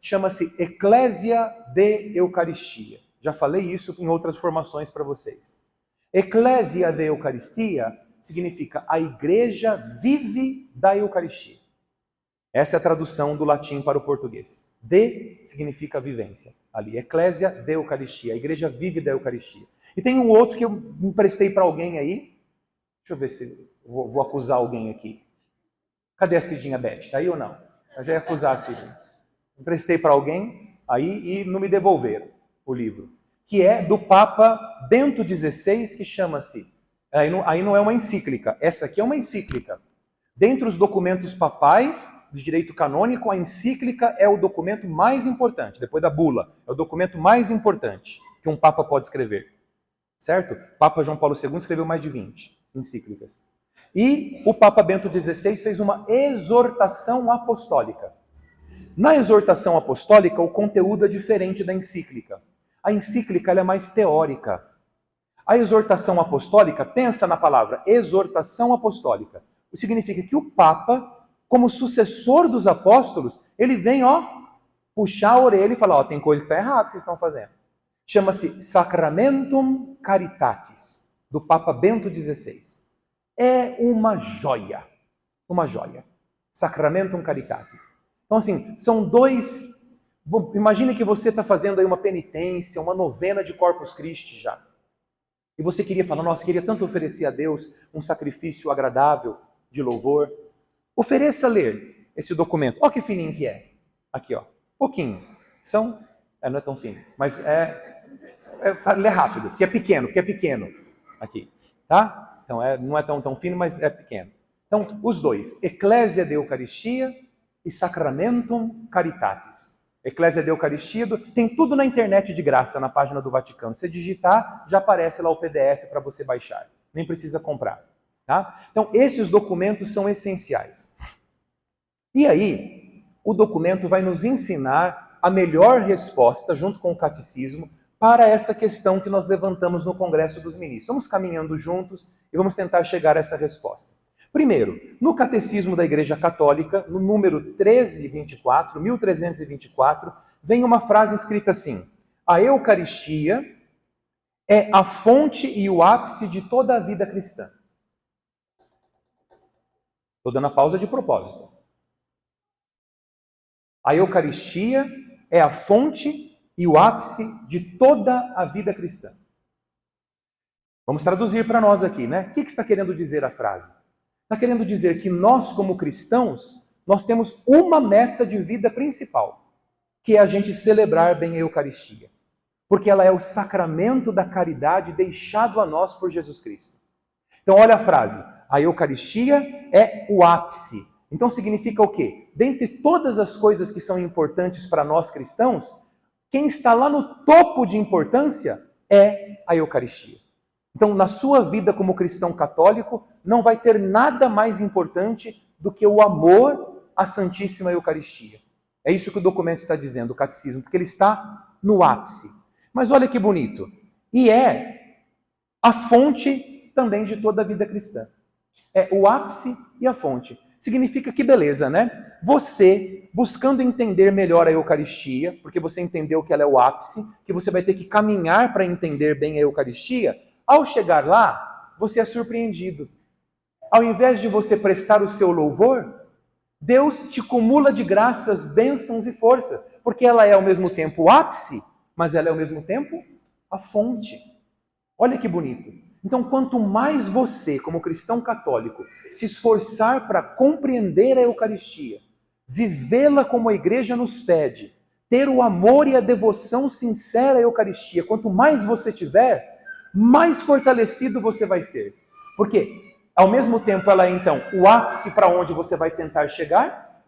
chama-se Eclésia de Eucaristia. Já falei isso em outras formações para vocês. Eclésia de Eucaristia significa a igreja vive da Eucaristia. Essa é a tradução do latim para o português. De significa vivência. Ali, Eclésia de Eucaristia. A igreja vive da Eucaristia. E tem um outro que eu emprestei para alguém aí. Deixa eu ver se vou acusar alguém aqui. Cadê a Cidinha Beth? Está aí ou não? Eu já ia acusar a Cidinha. Emprestei para alguém aí e não me devolveram o livro. Que é do Papa Bento XVI, que chama-se... Aí não é uma encíclica. Essa aqui é uma encíclica. Dentre os documentos papais de direito canônico, a encíclica é o documento mais importante, depois da bula. É o documento mais importante que um papa pode escrever. Certo? Papa João Paulo II escreveu mais de 20 encíclicas. E o Papa Bento XVI fez uma exortação apostólica. Na exortação apostólica, o conteúdo é diferente da encíclica. A encíclica ela é mais teórica. A exortação apostólica, pensa na palavra exortação apostólica. Significa que o Papa, como sucessor dos apóstolos, ele vem, puxar a orelha e falar, tem coisa que está errada que vocês estão fazendo. Chama-se Sacramentum Caritatis, do Papa Bento XVI. É uma joia. Uma joia. Sacramentum Caritatis. Então, assim, são dois... Imagine que você está fazendo aí uma penitência, uma novena de Corpus Christi já. E você queria falar, nossa, queria tanto oferecer a Deus um sacrifício agradável de louvor. Ofereça ler esse documento. Olha que fininho que é. Aqui, pouquinho. Não é tão fino, mas lê rápido, porque é pequeno. Aqui, tá? Então, não é tão fino, mas é pequeno. Então, os dois, Eclésia de Eucaristia e Sacramentum Caritatis. Eclésia de Eucaristia, tem tudo na internet de graça, na página do Vaticano. Se digitar, já aparece lá o PDF para você baixar. Nem precisa comprar. Tá? Então, esses documentos são essenciais. E aí, o documento vai nos ensinar a melhor resposta, junto com o catecismo, para essa questão que nós levantamos no Congresso dos Ministros. Vamos caminhando juntos e vamos tentar chegar a essa resposta. Primeiro, no Catecismo da Igreja Católica, no número 1324, vem uma frase escrita assim: a Eucaristia é a fonte e o ápice de toda a vida cristã. Estou dando a pausa de propósito. A Eucaristia é a fonte e o ápice de toda a vida cristã. Vamos traduzir para nós aqui, né? O que está querendo dizer a frase? Está querendo dizer que nós, como cristãos, nós temos uma meta de vida principal, que é a gente celebrar bem a Eucaristia. Porque ela é o sacramento da caridade deixado a nós por Jesus Cristo. Então olha a frase, a Eucaristia é o ápice. Então significa o quê? Dentre todas as coisas que são importantes para nós cristãos, quem está lá no topo de importância é a Eucaristia. Então, na sua vida como cristão católico, não vai ter nada mais importante do que o amor à Santíssima Eucaristia. É isso que o documento está dizendo, o catecismo, porque ele está no ápice. Mas olha que bonito. E é a fonte também de toda a vida cristã. É o ápice e a fonte. Significa que beleza, né? Você, buscando entender melhor a Eucaristia, porque você entendeu que ela é o ápice, que você vai ter que caminhar para entender bem a Eucaristia, ao chegar lá, você é surpreendido. Ao invés de você prestar o seu louvor, Deus te cumula de graças, bênçãos e força, porque ela é ao mesmo tempo o ápice, mas ela é ao mesmo tempo a fonte. Olha que bonito. Então, quanto mais você, como cristão católico, se esforçar para compreender a Eucaristia, vivê-la como a Igreja nos pede, ter o amor e a devoção sincera à Eucaristia, quanto mais você tiver, mais fortalecido você vai ser. Porque, ao mesmo tempo, ela é, então, o ápice para onde você vai tentar chegar,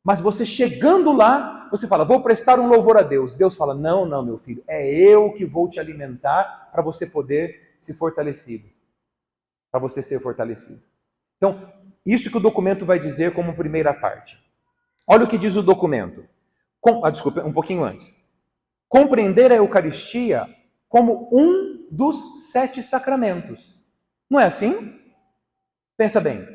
mas você chegando lá, você fala, vou prestar um louvor a Deus. Deus fala, não, meu filho, é eu que vou te alimentar para você poder ser fortalecido. Para você ser fortalecido. Então, isso que o documento vai dizer como primeira parte. Olha o que diz o documento. Desculpa, um pouquinho antes. Compreender a Eucaristia como um dos 7 sacramentos. Não é assim? Pensa bem.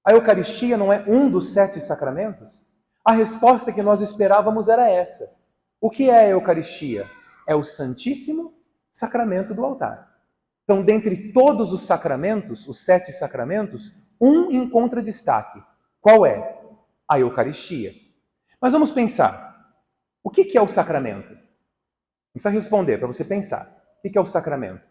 A Eucaristia não é um dos 7 sacramentos? A resposta que nós esperávamos era essa. O que é a Eucaristia? É o Santíssimo Sacramento do altar. Então, dentre todos os sacramentos, os 7 sacramentos, um encontra destaque. Qual é? A Eucaristia. Mas vamos pensar. O que é o sacramento? Não precisa responder, para você pensar. O que é o sacramento?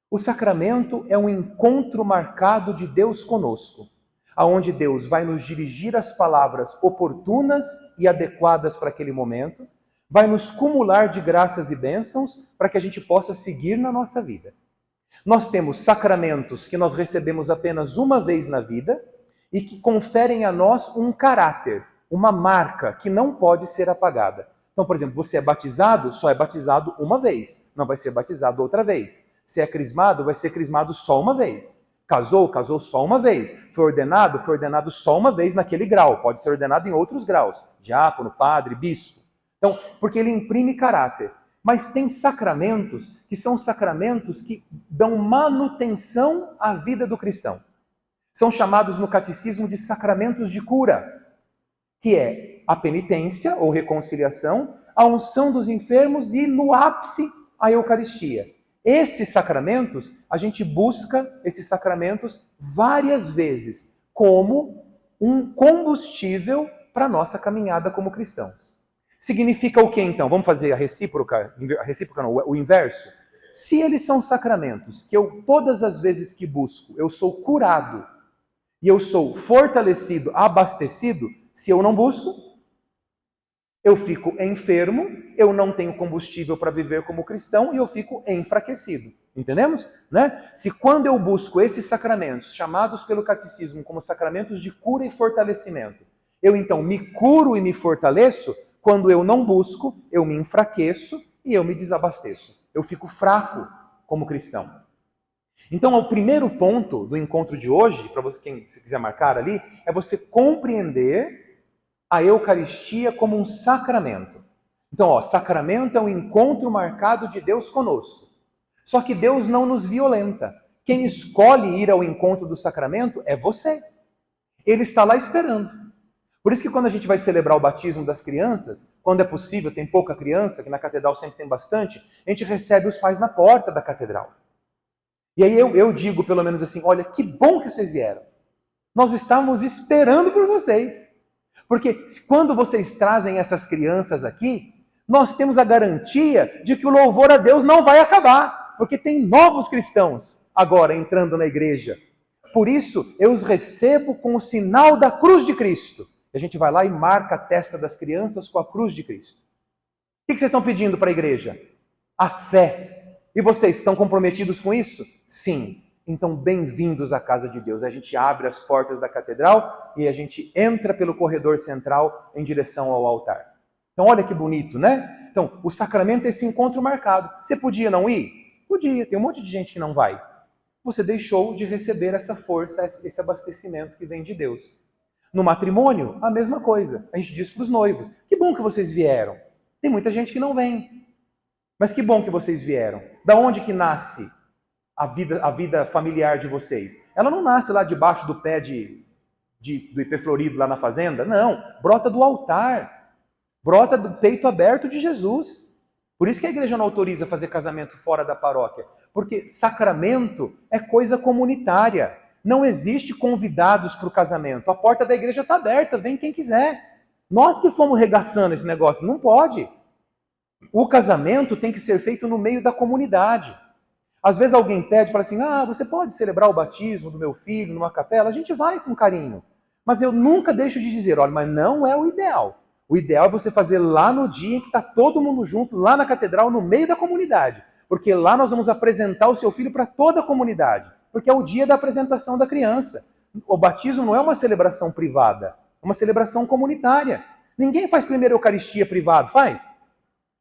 O sacramento é um encontro marcado de Deus conosco, aonde Deus vai nos dirigir as palavras oportunas e adequadas para aquele momento, vai nos cumular de graças e bênçãos para que a gente possa seguir na nossa vida. Nós temos sacramentos que nós recebemos apenas uma vez na vida e que conferem a nós um caráter, uma marca que não pode ser apagada. Então, por exemplo, você é batizado, só é batizado uma vez, não vai ser batizado outra vez. Se é crismado, vai ser crismado só uma vez. Casou, casou só uma vez. Foi ordenado só uma vez naquele grau. Pode ser ordenado em outros graus. Diácono, padre, bispo. Então, porque ele imprime caráter. Mas tem sacramentos que são sacramentos que dão manutenção à vida do cristão. São chamados no catecismo de sacramentos de cura, que é a penitência ou reconciliação, a unção dos enfermos e, no ápice, a Eucaristia. Esses sacramentos, a gente busca esses sacramentos várias vezes como um combustível para a nossa caminhada como cristãos. Significa o que então? Vamos fazer a recíproca não, o inverso? Se eles são sacramentos que eu, todas as vezes que busco, eu sou curado e eu sou fortalecido, abastecido, se eu não busco, eu fico enfermo, eu não tenho combustível para viver como cristão e eu fico enfraquecido. Entendemos? Né? Se quando eu busco esses sacramentos, chamados pelo catecismo como sacramentos de cura e fortalecimento, eu então me curo e me fortaleço, quando eu não busco, eu me enfraqueço e eu me desabasteço. Eu fico fraco como cristão. Então, o primeiro ponto do encontro de hoje, para você, quem se quiser marcar ali, é você compreender a Eucaristia como um sacramento. Então, sacramento é um encontro marcado de Deus conosco. Só que Deus não nos violenta. Quem escolhe ir ao encontro do sacramento é você. Ele está lá esperando. Por isso que quando a gente vai celebrar o batismo das crianças, quando é possível, tem pouca criança, que na catedral sempre tem bastante, a gente recebe os pais na porta da catedral. E aí eu digo pelo menos assim, olha, que bom que vocês vieram. Nós estávamos esperando por vocês. Porque quando vocês trazem essas crianças aqui, nós temos a garantia de que o louvor a Deus não vai acabar. Porque tem novos cristãos agora entrando na igreja. Por isso, eu os recebo com o sinal da cruz de Cristo. A gente vai lá e marca a testa das crianças com a cruz de Cristo. O que vocês estão pedindo para a igreja? A fé. E vocês estão comprometidos com isso? Sim. Então, bem-vindos à casa de Deus. A gente abre as portas da catedral e a gente entra pelo corredor central em direção ao altar. Então, olha que bonito, né? Então, o sacramento é esse encontro marcado. Você podia não ir? Podia. Tem um monte de gente que não vai. Você deixou de receber essa força, esse abastecimento que vem de Deus. No matrimônio, a mesma coisa. A gente diz para os noivos, que bom que vocês vieram. Tem muita gente que não vem. Mas que bom que vocês vieram. Da onde que nasce a vida familiar de vocês? Ela não nasce lá debaixo do pé do ipê florido lá na fazenda. Não, brota do altar. Brota do peito aberto de Jesus. Por isso que a igreja não autoriza fazer casamento fora da paróquia. Porque sacramento é coisa comunitária. Não existe convidados para o casamento. A porta da igreja está aberta, vem quem quiser. Nós que fomos regaçando esse negócio, não pode. O casamento tem que ser feito no meio da comunidade. Às vezes alguém pede, fala assim, você pode celebrar o batismo do meu filho numa capela? A gente vai com carinho. Mas eu nunca deixo de dizer, olha, mas não é o ideal. O ideal é você fazer lá no dia em que está todo mundo junto, lá na catedral, no meio da comunidade. Porque lá nós vamos apresentar o seu filho para toda a comunidade. Porque é o dia da apresentação da criança. O batismo não é uma celebração privada, é uma celebração comunitária. Ninguém faz primeiro Eucaristia privado, faz?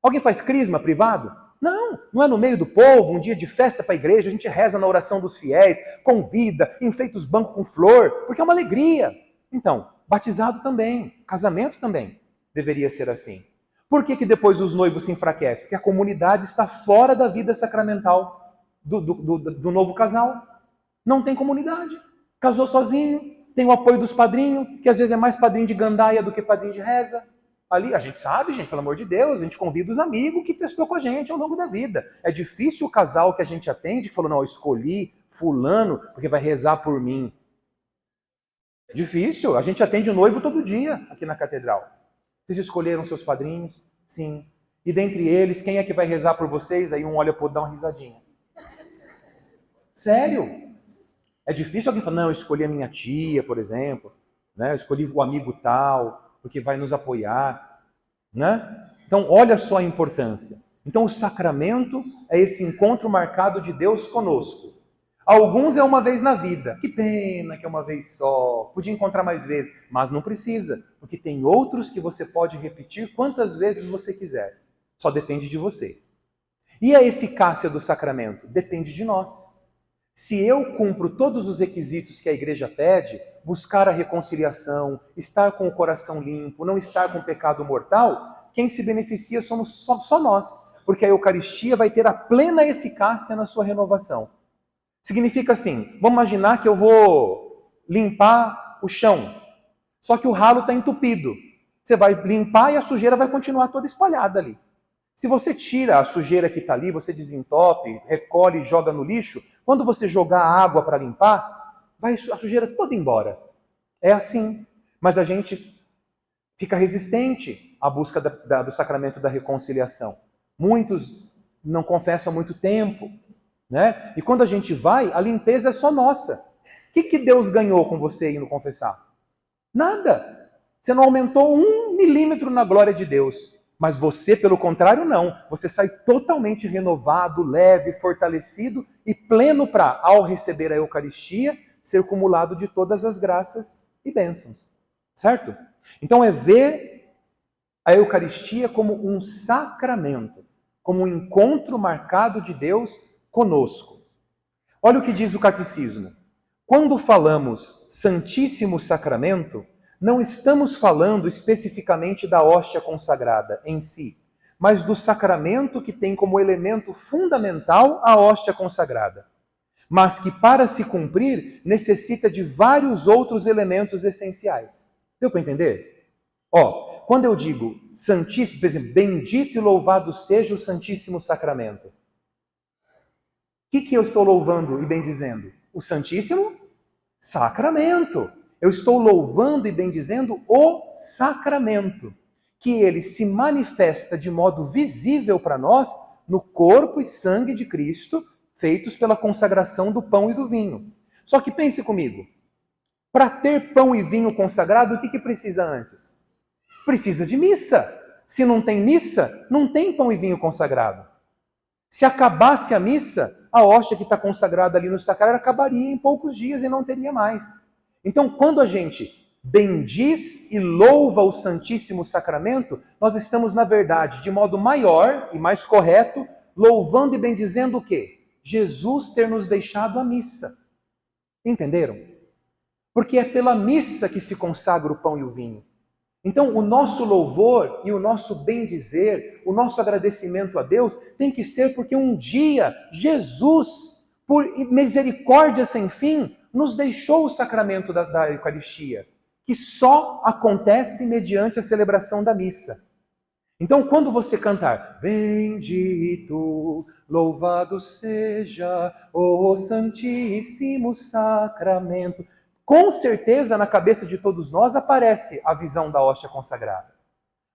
Alguém faz crisma privado? Não, não é no meio do povo, um dia de festa para a igreja, a gente reza na oração dos fiéis, convida, enfeita os bancos com flor, porque é uma alegria. Então, batizado também, casamento também deveria ser assim. Por que depois os noivos se enfraquecem? Porque a comunidade está fora da vida sacramental do novo casal. Não tem comunidade. Casou sozinho, tem o apoio dos padrinhos, que às vezes é mais padrinho de gandaia do que padrinho de reza. Ali, a gente sabe, gente, pelo amor de Deus, a gente convida os amigos que festou com a gente ao longo da vida. É difícil o casal que a gente atende que falou, não, eu escolhi fulano porque vai rezar por mim. Difícil, a gente atende o noivo todo dia aqui na catedral. Vocês escolheram seus padrinhos? Sim. E dentre eles, quem é que vai rezar por vocês? Aí um olha pro outro, dá uma risadinha. Sério? É difícil alguém falar, não, eu escolhi a minha tia, por exemplo, né? Eu escolhi o amigo tal, porque vai nos apoiar, né? Então, olha só a importância. Então, o sacramento é esse encontro marcado de Deus conosco. Alguns é uma vez na vida. Que pena que é uma vez só. Podia encontrar mais vezes, mas não precisa, porque tem outros que você pode repetir quantas vezes você quiser. Só depende de você. E a eficácia do sacramento? Depende de nós. Se eu cumpro todos os requisitos que a igreja pede, buscar a reconciliação, estar com o coração limpo, não estar com pecado mortal, quem se beneficia somos só nós, porque a Eucaristia vai ter a plena eficácia na sua renovação. Significa assim, vamos imaginar que eu vou limpar o chão, só que o ralo está entupido. Você vai limpar e a sujeira vai continuar toda espalhada ali. Se você tira a sujeira que está ali, você desentope, recolhe e joga no lixo, quando você jogar água para limpar, vai a sujeira toda embora. É assim. Mas a gente fica resistente à busca do sacramento da reconciliação. Muitos não confessam há muito tempo, né? E quando a gente vai, a limpeza é só nossa. O que Deus ganhou com você indo confessar? Nada. Você não aumentou 1 milímetro na glória de Deus. Mas você, pelo contrário, não. Você sai totalmente renovado, leve, fortalecido e pleno para, ao receber a Eucaristia, ser cumulado de todas as graças e bênçãos. Certo? Então é ver a Eucaristia como um sacramento, como um encontro marcado de Deus conosco. Olha o que diz o Catecismo. Quando falamos Santíssimo Sacramento, não estamos falando especificamente da hóstia consagrada em si, mas do sacramento que tem como elemento fundamental a hóstia consagrada, mas que para se cumprir necessita de vários outros elementos essenciais. Deu para entender? Quando eu digo Santíssimo, por exemplo, bendito e louvado seja o Santíssimo Sacramento. O que eu estou louvando e bendizendo? O Santíssimo Sacramento. Eu estou louvando e bendizendo o sacramento, que ele se manifesta de modo visível para nós no corpo e sangue de Cristo, feitos pela consagração do pão e do vinho. Só que pense comigo, para ter pão e vinho consagrado, o que precisa antes? Precisa de missa. Se não tem missa, não tem pão e vinho consagrado. Se acabasse a missa, a hóstia que está consagrada ali no sacrário acabaria em poucos dias e não teria mais. Então, quando a gente bendiz e louva o Santíssimo Sacramento, nós estamos, na verdade, de modo maior e mais correto, louvando e bendizendo o quê? Jesus ter nos deixado a missa. Entenderam? Porque é pela missa que se consagra o pão e o vinho. Então, o nosso louvor e o nosso bendizer, o nosso agradecimento a Deus, tem que ser porque um dia Jesus, por misericórdia sem fim, nos deixou o sacramento da Eucaristia, que só acontece mediante a celebração da missa. Então, quando você cantar, bendito, louvado seja o Santíssimo Sacramento, com certeza na cabeça de todos nós aparece a visão da hóstia consagrada.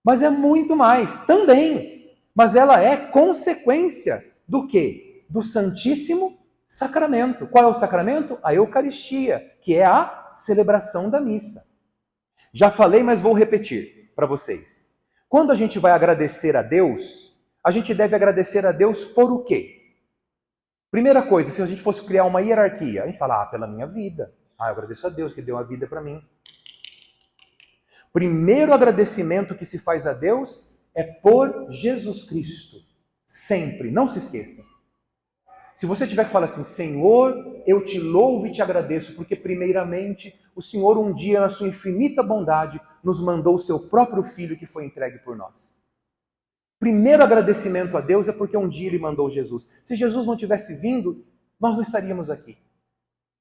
Mas é muito mais, também. Mas ela é consequência do quê? Do Santíssimo Sacramento. Qual é o sacramento? A Eucaristia, que é a celebração da missa. Já falei, mas vou repetir para vocês. Quando a gente vai agradecer a Deus, a gente deve agradecer a Deus por o quê? Primeira coisa, se a gente fosse criar uma hierarquia, a gente fala, pela minha vida. Eu agradeço a Deus que deu a vida para mim. Primeiro agradecimento que se faz a Deus é por Jesus Cristo. Sempre, não se esqueça. Se você tiver que falar assim, Senhor, eu te louvo e te agradeço, porque primeiramente o Senhor um dia, na sua infinita bondade, nos mandou o seu próprio Filho que foi entregue por nós. Primeiro agradecimento a Deus é porque um dia Ele mandou Jesus. Se Jesus não tivesse vindo, nós não estaríamos aqui.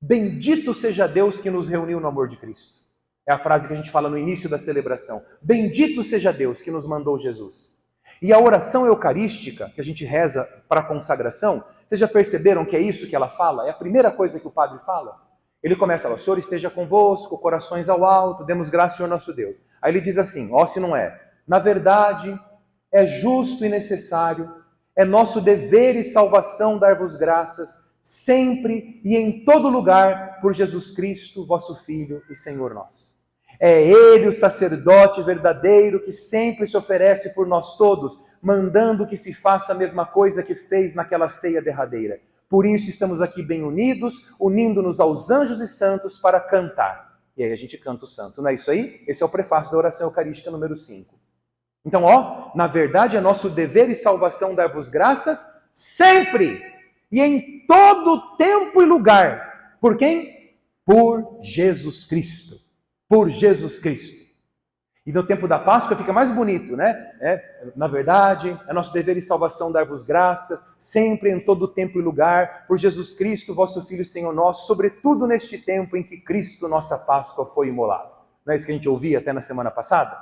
Bendito seja Deus que nos reuniu no amor de Cristo. É a frase que a gente fala no início da celebração. Bendito seja Deus que nos mandou Jesus. E a oração eucarística, que a gente reza para a consagração, vocês já perceberam que é isso que ela fala? É a primeira coisa que o padre fala. Ele começa lá, o Senhor esteja convosco, corações ao alto, demos graça ao Senhor nosso Deus. Aí ele diz assim, ó se não é, na verdade, é justo e necessário, é nosso dever e salvação dar-vos graças, sempre e em todo lugar, por Jesus Cristo, vosso Filho e Senhor nosso. É Ele o sacerdote verdadeiro que sempre se oferece por nós todos, mandando que se faça a mesma coisa que fez naquela ceia derradeira. Por isso estamos aqui bem unidos, unindo-nos aos anjos e santos para cantar. E aí a gente canta o santo, não é isso aí? Esse é o prefácio da oração eucarística número 5. Então, na verdade é nosso dever e salvação dar-vos graças sempre e em todo tempo e lugar. Por quem? Por Jesus Cristo. Por Jesus Cristo. E no tempo da Páscoa fica mais bonito, né? Na verdade, é nosso dever e salvação dar-vos graças, sempre, em todo tempo e lugar, por Jesus Cristo, vosso Filho e Senhor nosso, sobretudo neste tempo em que Cristo, nossa Páscoa, foi imolado. Não é isso que a gente ouvia até na semana passada?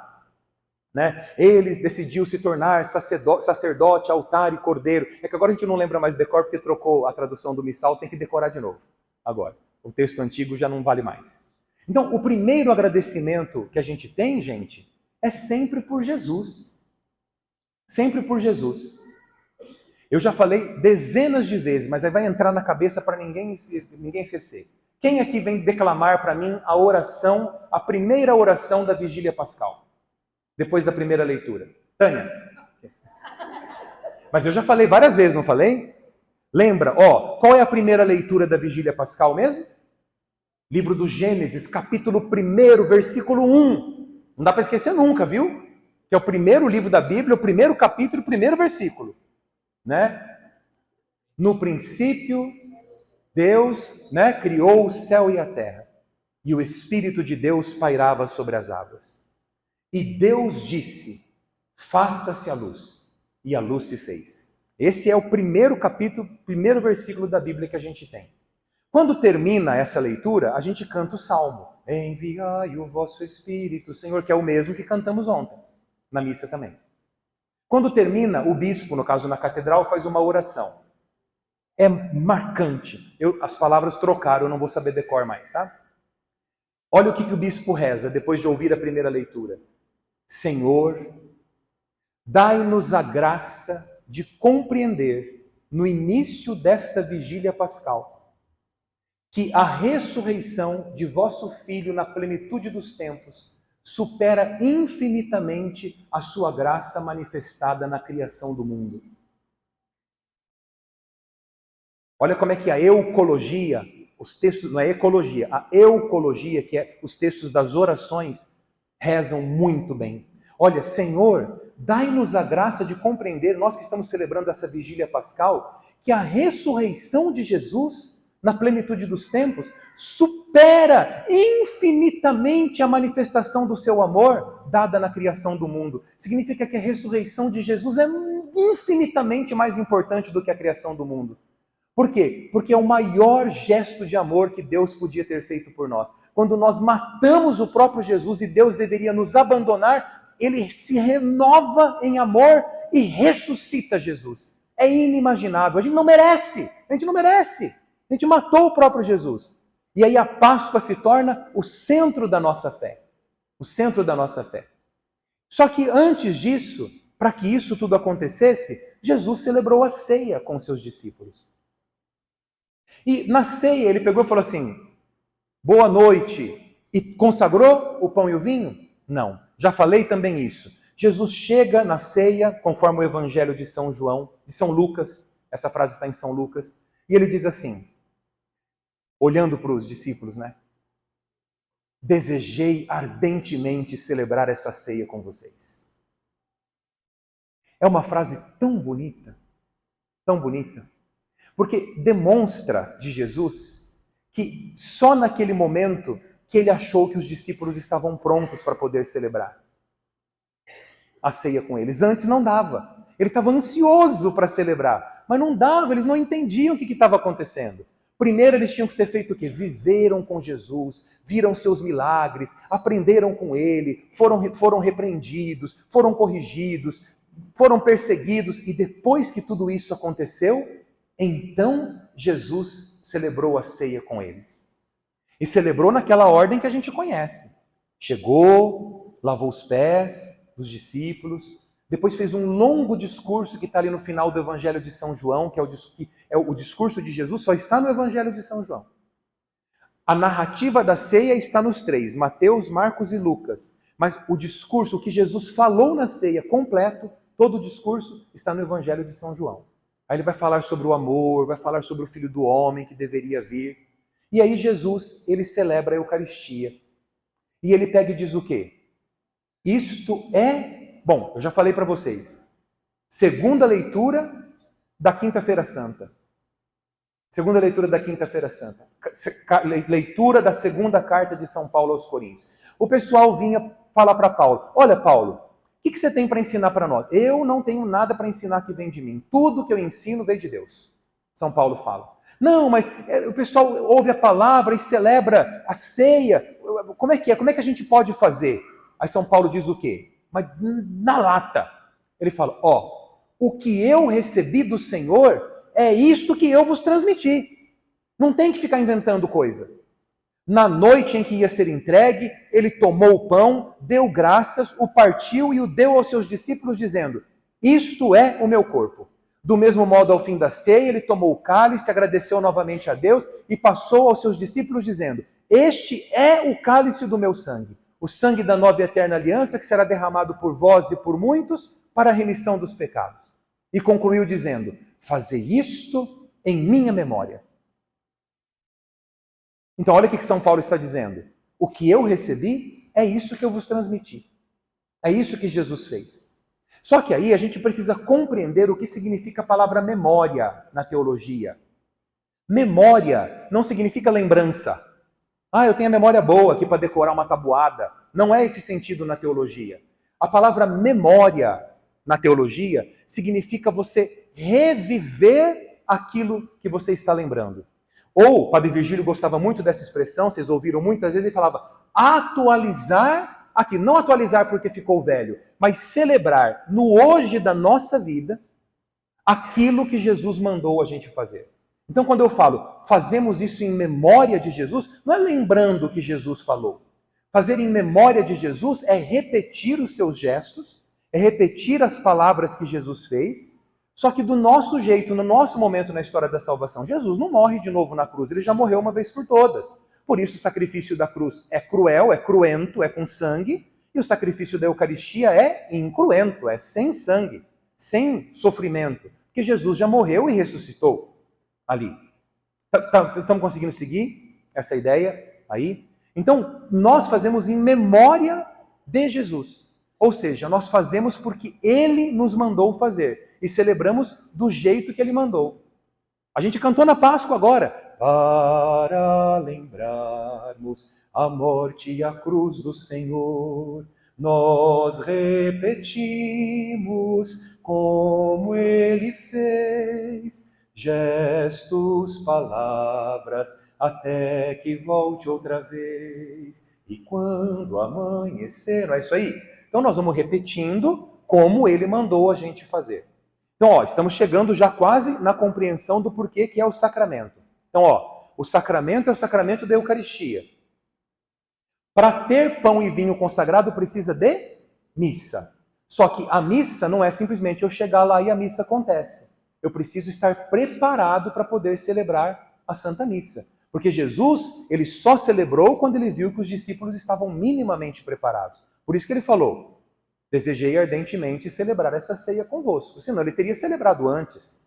Né? Ele decidiu se tornar sacerdote, altar e cordeiro. É que agora a gente não lembra mais de decor, porque trocou a tradução do missal, tem que decorar de novo. Agora, o texto antigo já não vale mais. Então, o primeiro agradecimento que a gente tem, gente, é sempre por Jesus. Sempre por Jesus. Eu já falei dezenas de vezes, mas aí vai entrar na cabeça para ninguém esquecer. Quem aqui vem declamar para mim a oração, a primeira oração da Vigília Pascal? Depois da primeira leitura. Tânia. Mas eu já falei várias vezes, não falei? Lembra, qual é a primeira leitura da Vigília Pascal mesmo? Livro do Gênesis, capítulo 1, versículo 1. Não dá para esquecer nunca, viu? Que é o primeiro livro da Bíblia, o primeiro capítulo, o primeiro versículo. Né? No princípio, Deus, né, criou o céu e a terra. E o Espírito de Deus pairava sobre as águas. E Deus disse, faça-se a luz. E a luz se fez. Esse é o primeiro capítulo, primeiro versículo da Bíblia que a gente tem. Quando termina essa leitura, a gente canta o Salmo. Enviai o vosso Espírito, Senhor, que é o mesmo que cantamos ontem, na missa também. Quando termina, o bispo, no caso na catedral, faz uma oração. É marcante. As palavras trocaram, eu não vou saber decor mais, tá? Olha o que o bispo reza depois de ouvir a primeira leitura. Senhor, dai-nos a graça de compreender, no início desta vigília pascal, que a ressurreição de vosso Filho na plenitude dos tempos supera infinitamente a sua graça manifestada na criação do mundo. Olha como é que a eucologia, os textos, não é ecologia, a eucologia, que é os textos das orações, rezam muito bem. Olha, Senhor, dai-nos a graça de compreender, nós que estamos celebrando essa vigília pascal, que a ressurreição de Jesus na plenitude dos tempos, supera infinitamente a manifestação do seu amor dada na criação do mundo. Significa que a ressurreição de Jesus é infinitamente mais importante do que a criação do mundo. Por quê? Porque é o maior gesto de amor que Deus podia ter feito por nós. Quando nós matamos o próprio Jesus e Deus deveria nos abandonar, ele se renova em amor e ressuscita Jesus. É inimaginável. A gente não merece. A gente matou o próprio Jesus. E aí a Páscoa se torna o centro da nossa fé. O centro da nossa fé. Só que antes disso, para que isso tudo acontecesse, Jesus celebrou a ceia com seus discípulos. E na ceia ele pegou e falou assim, boa noite, e consagrou o pão e o vinho? Não. Já falei também isso. Jesus chega na ceia, conforme o Evangelho de São João, de São Lucas, essa frase está em São Lucas, e ele diz assim, olhando para os discípulos, né? Desejei ardentemente celebrar essa ceia com vocês. É uma frase tão bonita, porque demonstra de Jesus que só naquele momento que ele achou que os discípulos estavam prontos para poder celebrar a ceia com eles. Antes não dava. Ele estava ansioso para celebrar, mas não dava, eles não entendiam o que estava acontecendo. Primeiro eles tinham que ter feito o quê? Viveram com Jesus, viram seus milagres, aprenderam com ele, foram repreendidos, foram corrigidos, foram perseguidos, e depois que tudo isso aconteceu, então Jesus celebrou a ceia com eles. E celebrou naquela ordem que a gente conhece. Chegou, lavou os pés dos discípulos, depois fez um longo discurso que está ali no final do Evangelho de São João, que é o discurso de Jesus, só está no Evangelho de São João. A narrativa da ceia está nos três, Mateus, Marcos e Lucas. Mas o discurso, o que Jesus falou na ceia completo, todo o discurso está no Evangelho de São João. Aí ele vai falar sobre o amor, vai falar sobre o Filho do Homem que deveria vir. E aí Jesus, ele celebra a Eucaristia. E ele pega e diz o quê? Isto é... Bom, eu já falei para vocês. Segunda leitura da Quinta-feira Santa. Segunda leitura da Quinta-feira Santa. Leitura da segunda carta de São Paulo aos Coríntios. O pessoal vinha falar para Paulo: olha, Paulo, o que você tem para ensinar para nós? Eu não tenho nada para ensinar que vem de mim. Tudo que eu ensino vem de Deus. São Paulo fala. Não, mas o pessoal ouve a palavra e celebra a ceia. Como é que é? Como é que a gente pode fazer? Aí São Paulo diz o quê? Mas na lata. Ele fala: o que eu recebi do Senhor é isto que eu vos transmiti. Não tem que ficar inventando coisa. Na noite em que ia ser entregue, ele tomou o pão, deu graças, o partiu e o deu aos seus discípulos, dizendo: isto é o meu corpo. Do mesmo modo, ao fim da ceia, ele tomou o cálice, agradeceu novamente a Deus e passou aos seus discípulos, dizendo: este é o cálice do meu sangue, o sangue da nova e eterna aliança, que será derramado por vós e por muitos para a remissão dos pecados. E concluiu dizendo: fazei isto em minha memória. Então olha o que São Paulo está dizendo. O que eu recebi é isso que eu vos transmiti. É isso que Jesus fez. Só que aí a gente precisa compreender o que significa a palavra memória na teologia. Memória não significa lembrança. Eu tenho a memória boa aqui para decorar uma tabuada. Não é esse sentido na teologia. A palavra memória na teologia significa você reviver aquilo que você está lembrando. Ou, Padre Virgílio gostava muito dessa expressão, vocês ouviram muitas vezes, ele falava atualizar aqui. Não atualizar porque ficou velho, mas celebrar no hoje da nossa vida aquilo que Jesus mandou a gente fazer. Então, quando eu falo, fazemos isso em memória de Jesus, não é lembrando o que Jesus falou. Fazer em memória de Jesus é repetir os seus gestos, é repetir as palavras que Jesus fez, só que do nosso jeito, no nosso momento na história da salvação. Jesus não morre de novo na cruz, ele já morreu uma vez por todas. Por isso o sacrifício da cruz é cruel, é cruento, é com sangue, e o sacrifício da Eucaristia é incruento, é sem sangue, sem sofrimento, porque Jesus já morreu e ressuscitou ali. Estamos conseguindo seguir essa ideia aí? Então, nós fazemos em memória de Jesus. Ou seja, nós fazemos porque ele nos mandou fazer. E celebramos do jeito que ele mandou. A gente cantou na Páscoa agora. Para lembrarmos a morte e a cruz do Senhor, nós repetimos como ele fez. Gestos, palavras, até que volte outra vez. E quando amanhecer... Não é isso aí? Então nós vamos repetindo como ele mandou a gente fazer. Então, estamos chegando já quase na compreensão do porquê que é o sacramento. Então, o sacramento é o sacramento da Eucaristia. Para ter pão e vinho consagrado precisa de missa. Só que a missa não é simplesmente eu chegar lá e a missa acontece. Eu preciso estar preparado para poder celebrar a Santa Missa. Porque Jesus, ele só celebrou quando ele viu que os discípulos estavam minimamente preparados. Por isso que ele falou: desejei ardentemente celebrar essa ceia convosco. Senão ele teria celebrado antes.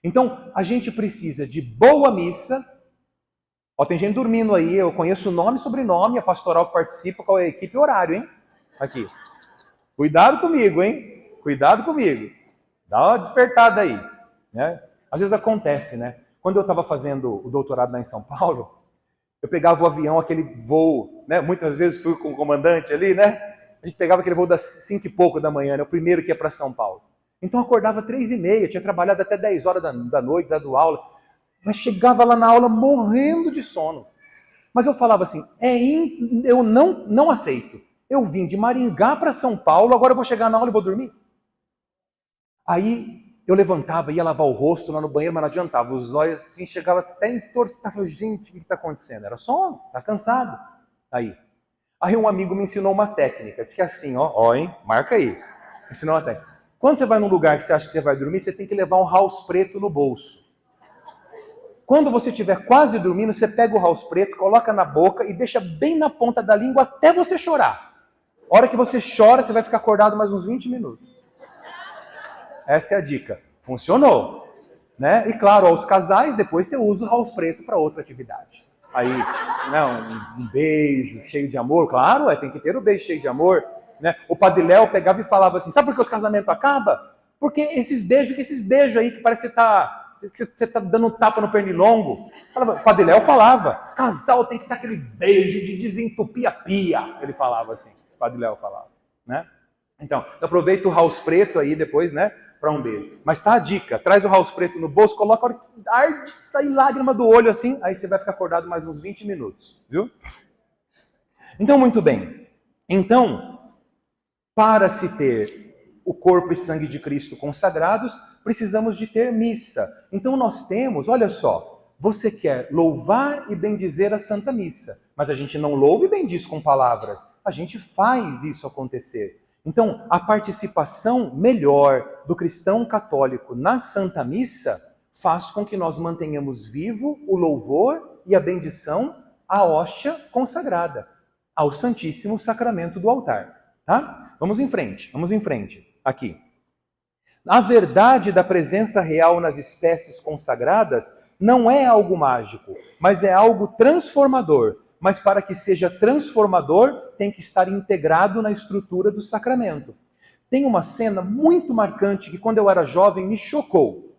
Então, a gente precisa de boa missa. Tem gente dormindo aí, eu conheço o nome e sobrenome, a pastoral que participa, qual é a equipe e horário, hein? Aqui. Cuidado comigo, hein? Cuidado comigo. Dá uma despertada aí. Né? Às vezes acontece, né? Quando eu estava fazendo o doutorado lá em São Paulo, eu pegava o avião, aquele voo, né? Muitas vezes fui com o comandante ali, né? A gente pegava aquele voo das 5 e pouco da manhã, né? O primeiro que ia para São Paulo. Então eu acordava 3h30, tinha trabalhado até 10 horas da noite, dando aula. Mas chegava lá na aula morrendo de sono. Mas eu falava assim, eu não aceito. Eu vim de Maringá para São Paulo, agora eu vou chegar na aula e vou dormir? Aí eu levantava, ia lavar o rosto lá no banheiro, mas não adiantava. Os olhos assim, chegava até entortar. Falei, gente, o que está acontecendo? Era sono, tá cansado. Aí um amigo me ensinou uma técnica. Disse que é assim, ó, hein? Marca aí. Ensinou uma técnica. Quando você vai num lugar que você acha que você vai dormir, você tem que levar um house preto no bolso. Quando você estiver quase dormindo, você pega o house preto, coloca na boca e deixa bem na ponta da língua até você chorar. A hora que você chora, você vai ficar acordado mais uns 20 minutos. Essa é a dica. Funcionou. Né? E claro, aos casais, depois você usa o house preto para outra atividade. Aí, um beijo cheio de amor, claro, tem que ter o beijo cheio de amor. Né? O Padre Léo pegava e falava assim, sabe por que os casamentos acabam? Porque esses beijos aí que parece que você está dando um tapa no pernilongo. O Padre Léo falava, casal tem que dar aquele beijo de desentupir a pia. Ele falava assim, o Padre Léo falava. Né? Então, aproveita o house preto aí depois, né? Para um beijo. Mas tá a dica, traz o house preto no bolso, coloca a hora que arde, sai lágrima do olho assim, aí você vai ficar acordado mais uns 20 minutos, viu? Então, muito bem. Então, para se ter o corpo e sangue de Cristo consagrados, precisamos de ter missa. Então nós temos, olha só, você quer louvar e bendizer a Santa Missa, mas a gente não louva e bendiz com palavras, a gente faz isso acontecer. Então, a participação melhor do cristão católico na Santa Missa faz com que nós mantenhamos vivo o louvor e a bendição à hóstia consagrada, ao Santíssimo Sacramento do altar. Tá? Vamos em frente. Aqui. A verdade da presença real nas espécies consagradas não é algo mágico, mas é algo transformador. Mas para que seja transformador, tem que estar integrado na estrutura do sacramento. Tem uma cena muito marcante que quando eu era jovem me chocou.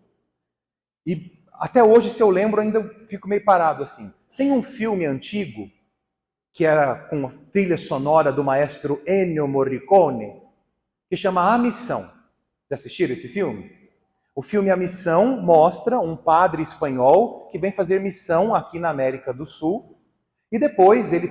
E até hoje, se eu lembro, ainda fico meio parado assim. Tem um filme antigo, que era com a trilha sonora do maestro Ennio Morricone, que chama A Missão. Já assistiram esse filme? O filme A Missão mostra um padre espanhol que vem fazer missão aqui na América do Sul. E depois ele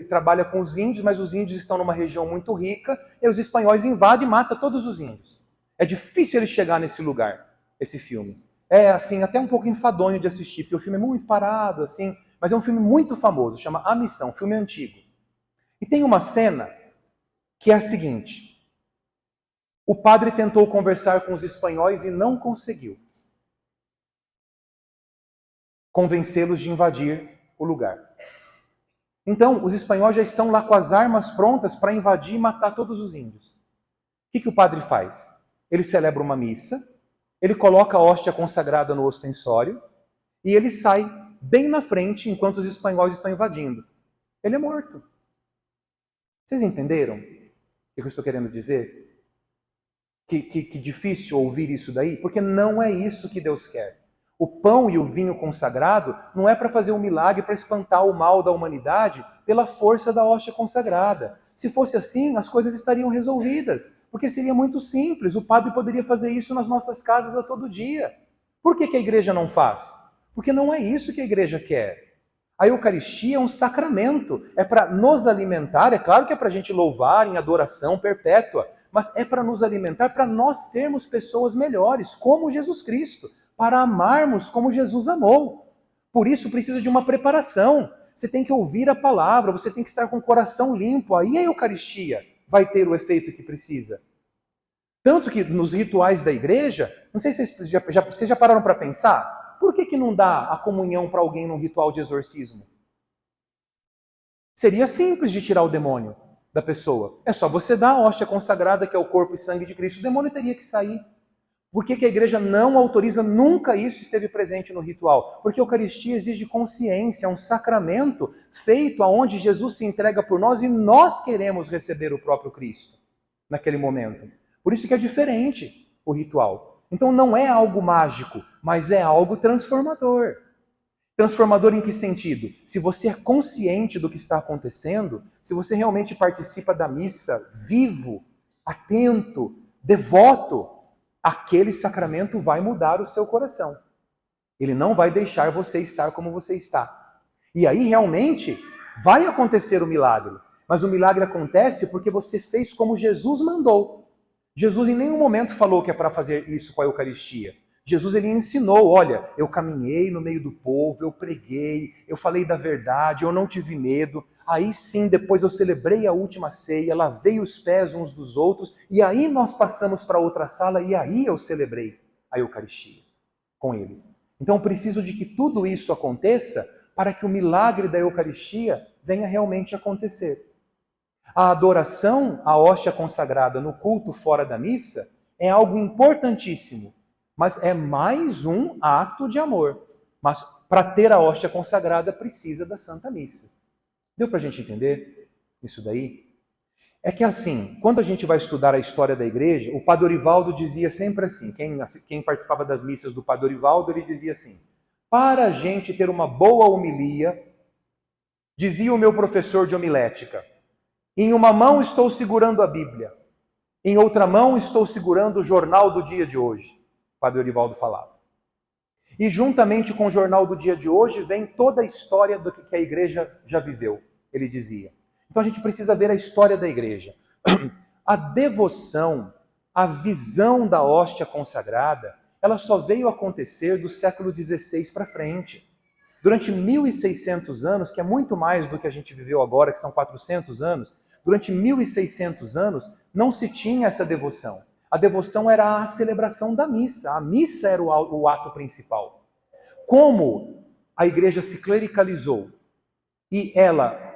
trabalha com os índios, mas os índios estão numa região muito rica, e os espanhóis invadem e matam todos os índios. É difícil ele chegar nesse lugar, esse filme. É assim, até um pouco enfadonho de assistir, porque o filme é muito parado, assim, mas é um filme muito famoso, chama A Missão, filme antigo. E tem uma cena que é a seguinte: o padre tentou conversar com os espanhóis e não conseguiu convencê-los de invadir o lugar. Então, os espanhóis já estão lá com as armas prontas para invadir e matar todos os índios. O que o padre faz? Ele celebra uma missa, ele coloca a hóstia consagrada no ostensório e ele sai bem na frente enquanto os espanhóis estão invadindo. Ele é morto. Vocês entenderam o que eu estou querendo dizer? Que difícil ouvir isso daí, porque não é isso que Deus quer. O pão e o vinho consagrado não é para fazer um milagre, para espantar o mal da humanidade pela força da hóstia consagrada. Se fosse assim, as coisas estariam resolvidas, porque seria muito simples. O padre poderia fazer isso nas nossas casas a todo dia. Por que a igreja não faz? Porque não é isso que a igreja quer. A Eucaristia é um sacramento, é para nos alimentar, é claro que é para a gente louvar em adoração perpétua, mas é para nos alimentar, para nós sermos pessoas melhores, como Jesus Cristo, para amarmos como Jesus amou. Por isso precisa de uma preparação. Você tem que ouvir a palavra, você tem que estar com o coração limpo, aí a Eucaristia vai ter o efeito que precisa. Tanto que nos rituais da igreja, não sei se vocês já pararam para pensar, por que não dá a comunhão para alguém num ritual de exorcismo? Seria simples de tirar o demônio da pessoa. É só você dar a hóstia consagrada, que é o corpo e sangue de Cristo, o demônio teria que sair. Por que a igreja não autoriza, nunca isso esteve presente no ritual? Porque a Eucaristia exige consciência, é um sacramento feito aonde Jesus se entrega por nós e nós queremos receber o próprio Cristo naquele momento. Por isso que é diferente o ritual. Então não é algo mágico, mas é algo transformador. Transformador em que sentido? Se você é consciente do que está acontecendo, se você realmente participa da missa, vivo, atento, devoto, aquele sacramento vai mudar o seu coração. Ele não vai deixar você estar como você está. E aí realmente vai acontecer o milagre. Mas o milagre acontece porque você fez como Jesus mandou. Jesus em nenhum momento falou que é para fazer isso com a Eucaristia. Jesus ele ensinou, olha, eu caminhei no meio do povo, eu preguei, eu falei da verdade, eu não tive medo. Aí sim, depois eu celebrei a última ceia, lavei os pés uns dos outros, e aí nós passamos para outra sala e aí eu celebrei a Eucaristia com eles. Então eu preciso de que tudo isso aconteça para que o milagre da Eucaristia venha realmente acontecer. A adoração à hóstia consagrada no culto fora da missa é algo importantíssimo, mas é mais um ato de amor. Mas para ter a hóstia consagrada precisa da Santa Missa. Deu para a gente entender isso daí? É que assim, quando a gente vai estudar a história da igreja, o Padre Orivaldo dizia sempre assim, quem participava das missas do Padre Orivaldo, ele dizia assim, para a gente ter uma boa homilia, dizia o meu professor de homilética, em uma mão estou segurando a Bíblia, em outra mão estou segurando o jornal do dia de hoje, o Padre Orivaldo falava. E juntamente com o jornal do dia de hoje vem toda a história do que a igreja já viveu, ele dizia. Então a gente precisa ver a história da igreja. A devoção, a visão da hóstia consagrada, ela só veio acontecer do século XVI para frente. Durante 1.600 anos, que é muito mais do que a gente viveu agora, que são 400 anos, durante 1.600 anos não se tinha essa devoção. A devoção era a celebração da missa. A missa era o ato principal. Como a igreja se clericalizou e ela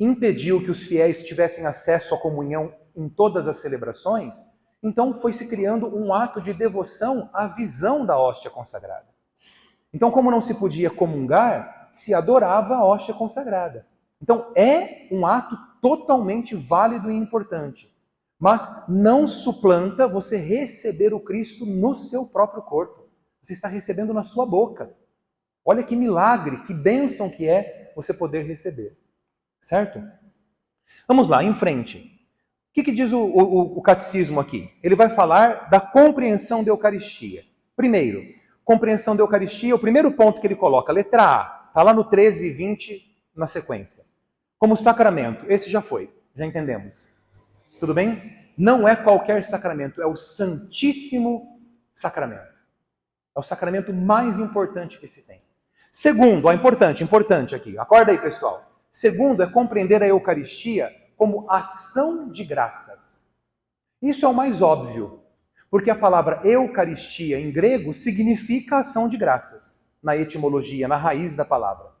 impediu que os fiéis tivessem acesso à comunhão em todas as celebrações, então foi se criando um ato de devoção à visão da hóstia consagrada. Então, como não se podia comungar, se adorava a hóstia consagrada. Então, é um ato totalmente válido e importante, mas não suplanta você receber o Cristo no seu próprio corpo. Você está recebendo na sua boca. Olha que milagre, que bênção que é você poder receber. Certo? Vamos lá, em frente. O que diz o catecismo aqui? Ele vai falar da compreensão da Eucaristia. Primeiro, compreensão da Eucaristia, o primeiro ponto que ele coloca, letra A, está lá no 13 e 20 na sequência. Como sacramento, esse já foi, já entendemos. Tudo bem? Não é qualquer sacramento, é o Santíssimo Sacramento. É o sacramento mais importante que se tem. Segundo, importante aqui, acorda aí pessoal. Segundo, é compreender a Eucaristia como ação de graças. Isso é o mais óbvio, porque a palavra Eucaristia em grego significa ação de graças, na etimologia, na raiz da palavra.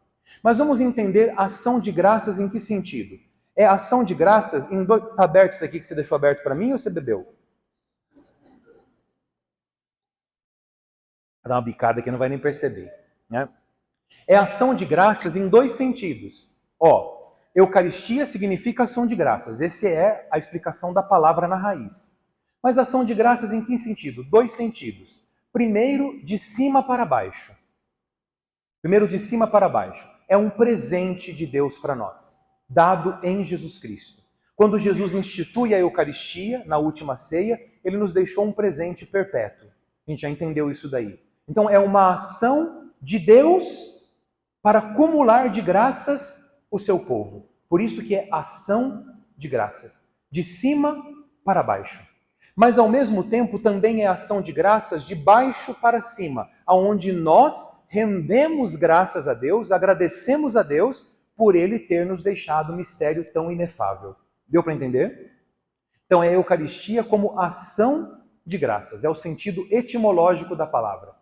Mas vamos entender ação de graças em que sentido? É ação de graças em dois... Está aberto isso aqui que você deixou aberto para mim ou você bebeu? Vou dar uma bicada aqui, não vai nem perceber. Né? É ação de graças em dois sentidos. Eucaristia significa ação de graças. Essa é a explicação da palavra na raiz. Mas ação de graças em que sentido? Dois sentidos. Primeiro, de cima para baixo. Primeiro, de cima para baixo. É um presente de Deus para nós, dado em Jesus Cristo. Quando Jesus institui a Eucaristia, na última ceia, ele nos deixou um presente perpétuo. A gente já entendeu isso daí. Então, é uma ação de Deus para acumular de graças o seu povo. Por isso que é ação de graças, de cima para baixo. Mas ao mesmo tempo também é ação de graças de baixo para cima, aonde nós rendemos graças a Deus, agradecemos a Deus por Ele ter nos deixado um mistério tão inefável. Deu para entender? Então é a Eucaristia como ação de graças, é o sentido etimológico da palavra.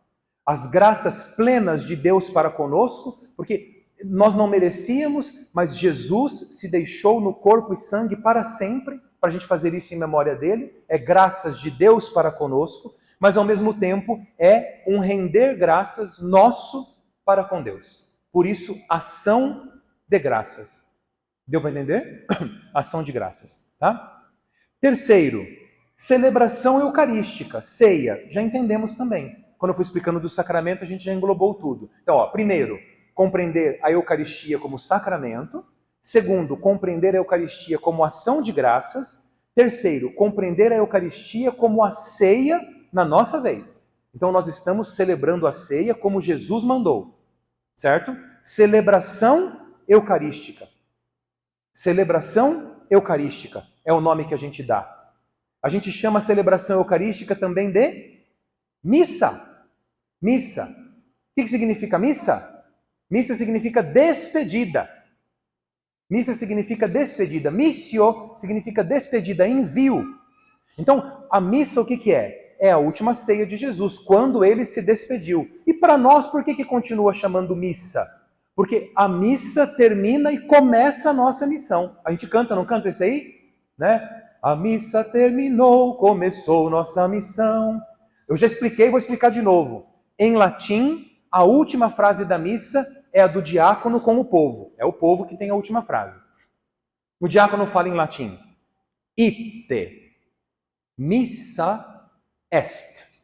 As graças plenas de Deus para conosco, porque nós não merecíamos, mas Jesus se deixou no corpo e sangue para sempre, para a gente fazer isso em memória dele. É graças de Deus para conosco, mas ao mesmo tempo é um render graças nosso para com Deus. Por isso, ação de graças. Deu para entender? Ação de graças. Tá? Terceiro, celebração eucarística, ceia. Já entendemos também. Quando eu fui explicando do sacramento, a gente já englobou tudo. Então, primeiro, compreender a Eucaristia como sacramento. Segundo, compreender a Eucaristia como ação de graças. Terceiro, compreender a Eucaristia como a ceia na nossa vez. Então nós estamos celebrando a ceia como Jesus mandou, certo? Celebração eucarística. Celebração eucarística é o nome que a gente dá. A gente chama a celebração eucarística também de missa. Missa. O que significa missa? Missa significa despedida. Missa significa despedida. Missio significa despedida, envio. Então, a missa o que é? É a última ceia de Jesus, quando ele se despediu. E para nós, por que continua chamando missa? Porque a missa termina e começa a nossa missão. A gente canta, não canta isso aí? Né? A missa terminou, começou nossa missão. Eu já expliquei, vou explicar de novo. Em latim, a última frase da missa é a do diácono com o povo. É o povo que tem a última frase. O diácono fala em latim: ite, missa est.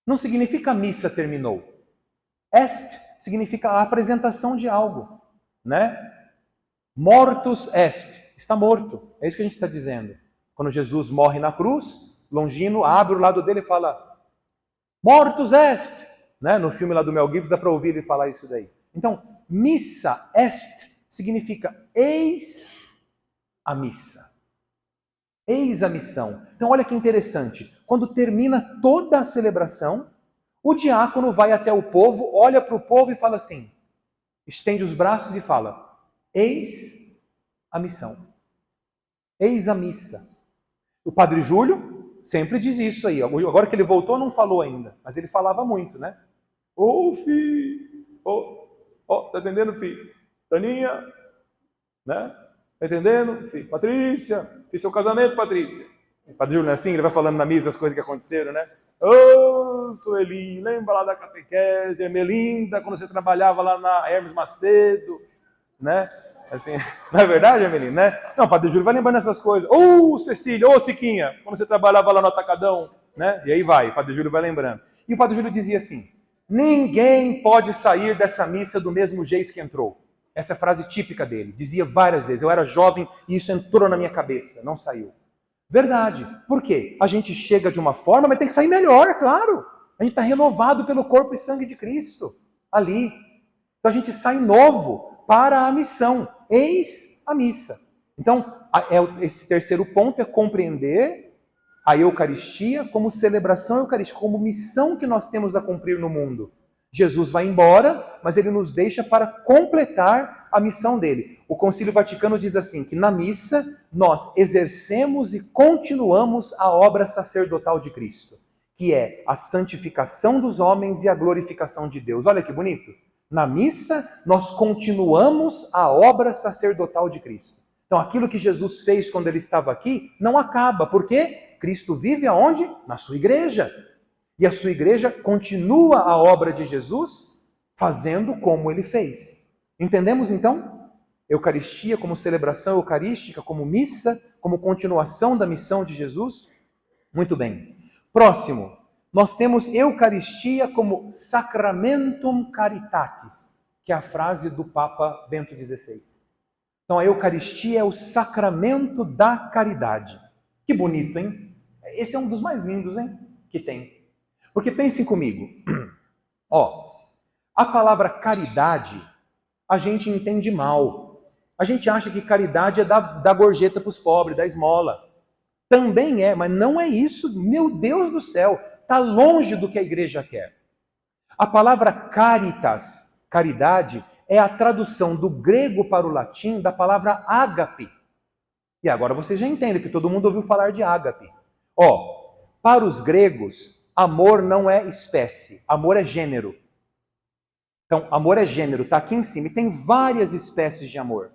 Não significa missa terminou. Est significa a apresentação de algo, né? Mortus est, está morto. É isso que a gente está dizendo. Quando Jesus morre na cruz, Longino abre o lado dele e fala: Mortus est. Né? No filme lá do Mel Gibson dá para ouvir ele falar isso daí. Então, missa est significa eis a missa. Eis a missão. Então, olha que interessante. Quando termina toda a celebração, o diácono vai até o povo, olha para o povo e fala assim, estende os braços e fala: eis a missão. Eis a missa. O Padre Júlio sempre diz isso aí. Agora que ele voltou, não falou ainda, mas ele falava muito, né? Ô, filho! Tá entendendo, filho? Taninha? Né? Tá entendendo, filho? Patrícia? Fiz seu casamento, Patrícia. O Padre Júlio não é assim? Ele vai falando na missa as coisas que aconteceram, né? Ô, Sueli, lembra lá da catequese, Ermelinda, quando você trabalhava lá na Hermes Macedo, né? Assim, não é verdade, Ermelinda, né? Não, o Padre Júlio vai lembrando essas coisas. Ô, Cecília, ô, Siquinha, quando você trabalhava lá no Atacadão, né? E aí vai, o Padre Júlio vai lembrando. E o Padre Júlio dizia assim: ninguém pode sair dessa missa do mesmo jeito que entrou. Essa é a frase típica dele. Dizia várias vezes. Eu era jovem e isso entrou na minha cabeça, não saiu. Verdade. Por quê? A gente chega de uma forma, mas tem que sair melhor, claro. A gente está renovado pelo corpo e sangue de Cristo ali. Então a gente sai novo para a missão. Eis a missa. Então, esse terceiro ponto é compreender a Eucaristia como celebração eucarística, como missão que nós temos a cumprir no mundo. Jesus vai embora, mas ele nos deixa para completar a missão dele. O Concílio Vaticano diz assim, que na missa nós exercemos e continuamos a obra sacerdotal de Cristo, que é a santificação dos homens e a glorificação de Deus. Olha que bonito. Na missa nós continuamos a obra sacerdotal de Cristo. Então aquilo que Jesus fez quando ele estava aqui não acaba. Por quê? Cristo vive aonde? Na sua igreja. E a sua igreja continua a obra de Jesus fazendo como ele fez. Entendemos então? Eucaristia como celebração eucarística, como missa, como continuação da missão de Jesus? Muito bem. Próximo, nós temos Eucaristia como Sacramentum Caritatis, que é a frase do Papa Bento XVI. Então a Eucaristia é o sacramento da caridade. Que bonito, hein? Esse é um dos mais lindos, hein? Que tem. Porque pensem comigo, a palavra caridade a gente entende mal. A gente acha que caridade é dar gorjeta para os pobres, dar esmola. Também é, mas não é isso. Meu Deus do céu, está longe do que a igreja quer. A palavra caritas, caridade, é a tradução do grego para o latim da palavra ágape. E agora vocês já entendem, que todo mundo ouviu falar de ágape. Para os gregos, amor não é espécie, amor é gênero. Então, amor é gênero, está aqui em cima. E tem várias espécies de amor.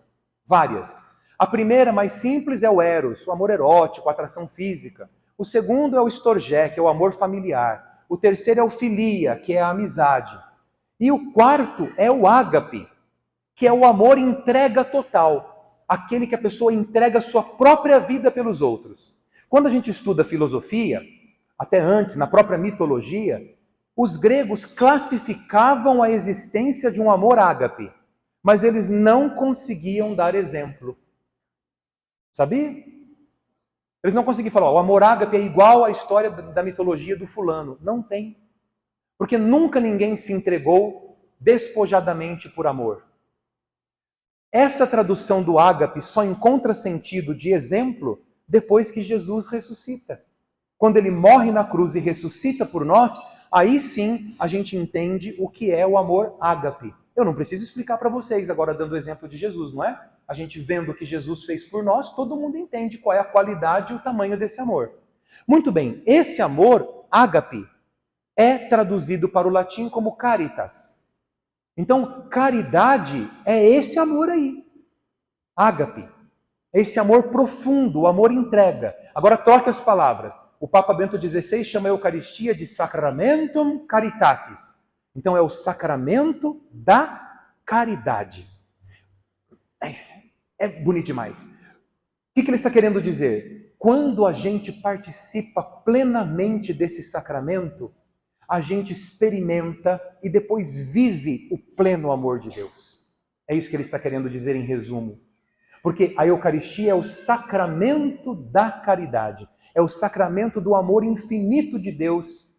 Várias. A primeira, mais simples, é o eros, o amor erótico, a atração física. O segundo é o storgé, que é o amor familiar. O terceiro é o filia, que é a amizade. E o quarto é o ágape, que é o amor entrega total. Aquele que a pessoa entrega a sua própria vida pelos outros. Quando a gente estuda filosofia, até antes, na própria mitologia, os gregos classificavam a existência de um amor ágape, mas eles não conseguiam dar exemplo. Sabia? Eles não conseguiram falar, o amor ágape é igual à história da mitologia do fulano. Não tem. Porque nunca ninguém se entregou despojadamente por amor. Essa tradução do ágape só encontra sentido de exemplo depois que Jesus ressuscita. Quando ele morre na cruz e ressuscita por nós, aí sim a gente entende o que é o amor ágape. Eu não preciso explicar para vocês agora dando o exemplo de Jesus, não é? A gente vendo o que Jesus fez por nós, todo mundo entende qual é a qualidade e o tamanho desse amor. Muito bem, esse amor, ágape, é traduzido para o latim como caritas. Então, caridade é esse amor aí, ágape. Esse amor profundo, o amor entrega. Agora troque as palavras. O Papa Bento XVI chama a Eucaristia de Sacramentum Caritatis. Então é o sacramento da caridade. É bonito demais. O que ele está querendo dizer? Quando a gente participa plenamente desse sacramento, a gente experimenta e depois vive o pleno amor de Deus. É isso que ele está querendo dizer em resumo. Porque a Eucaristia é o sacramento da caridade. É o sacramento do amor infinito de Deus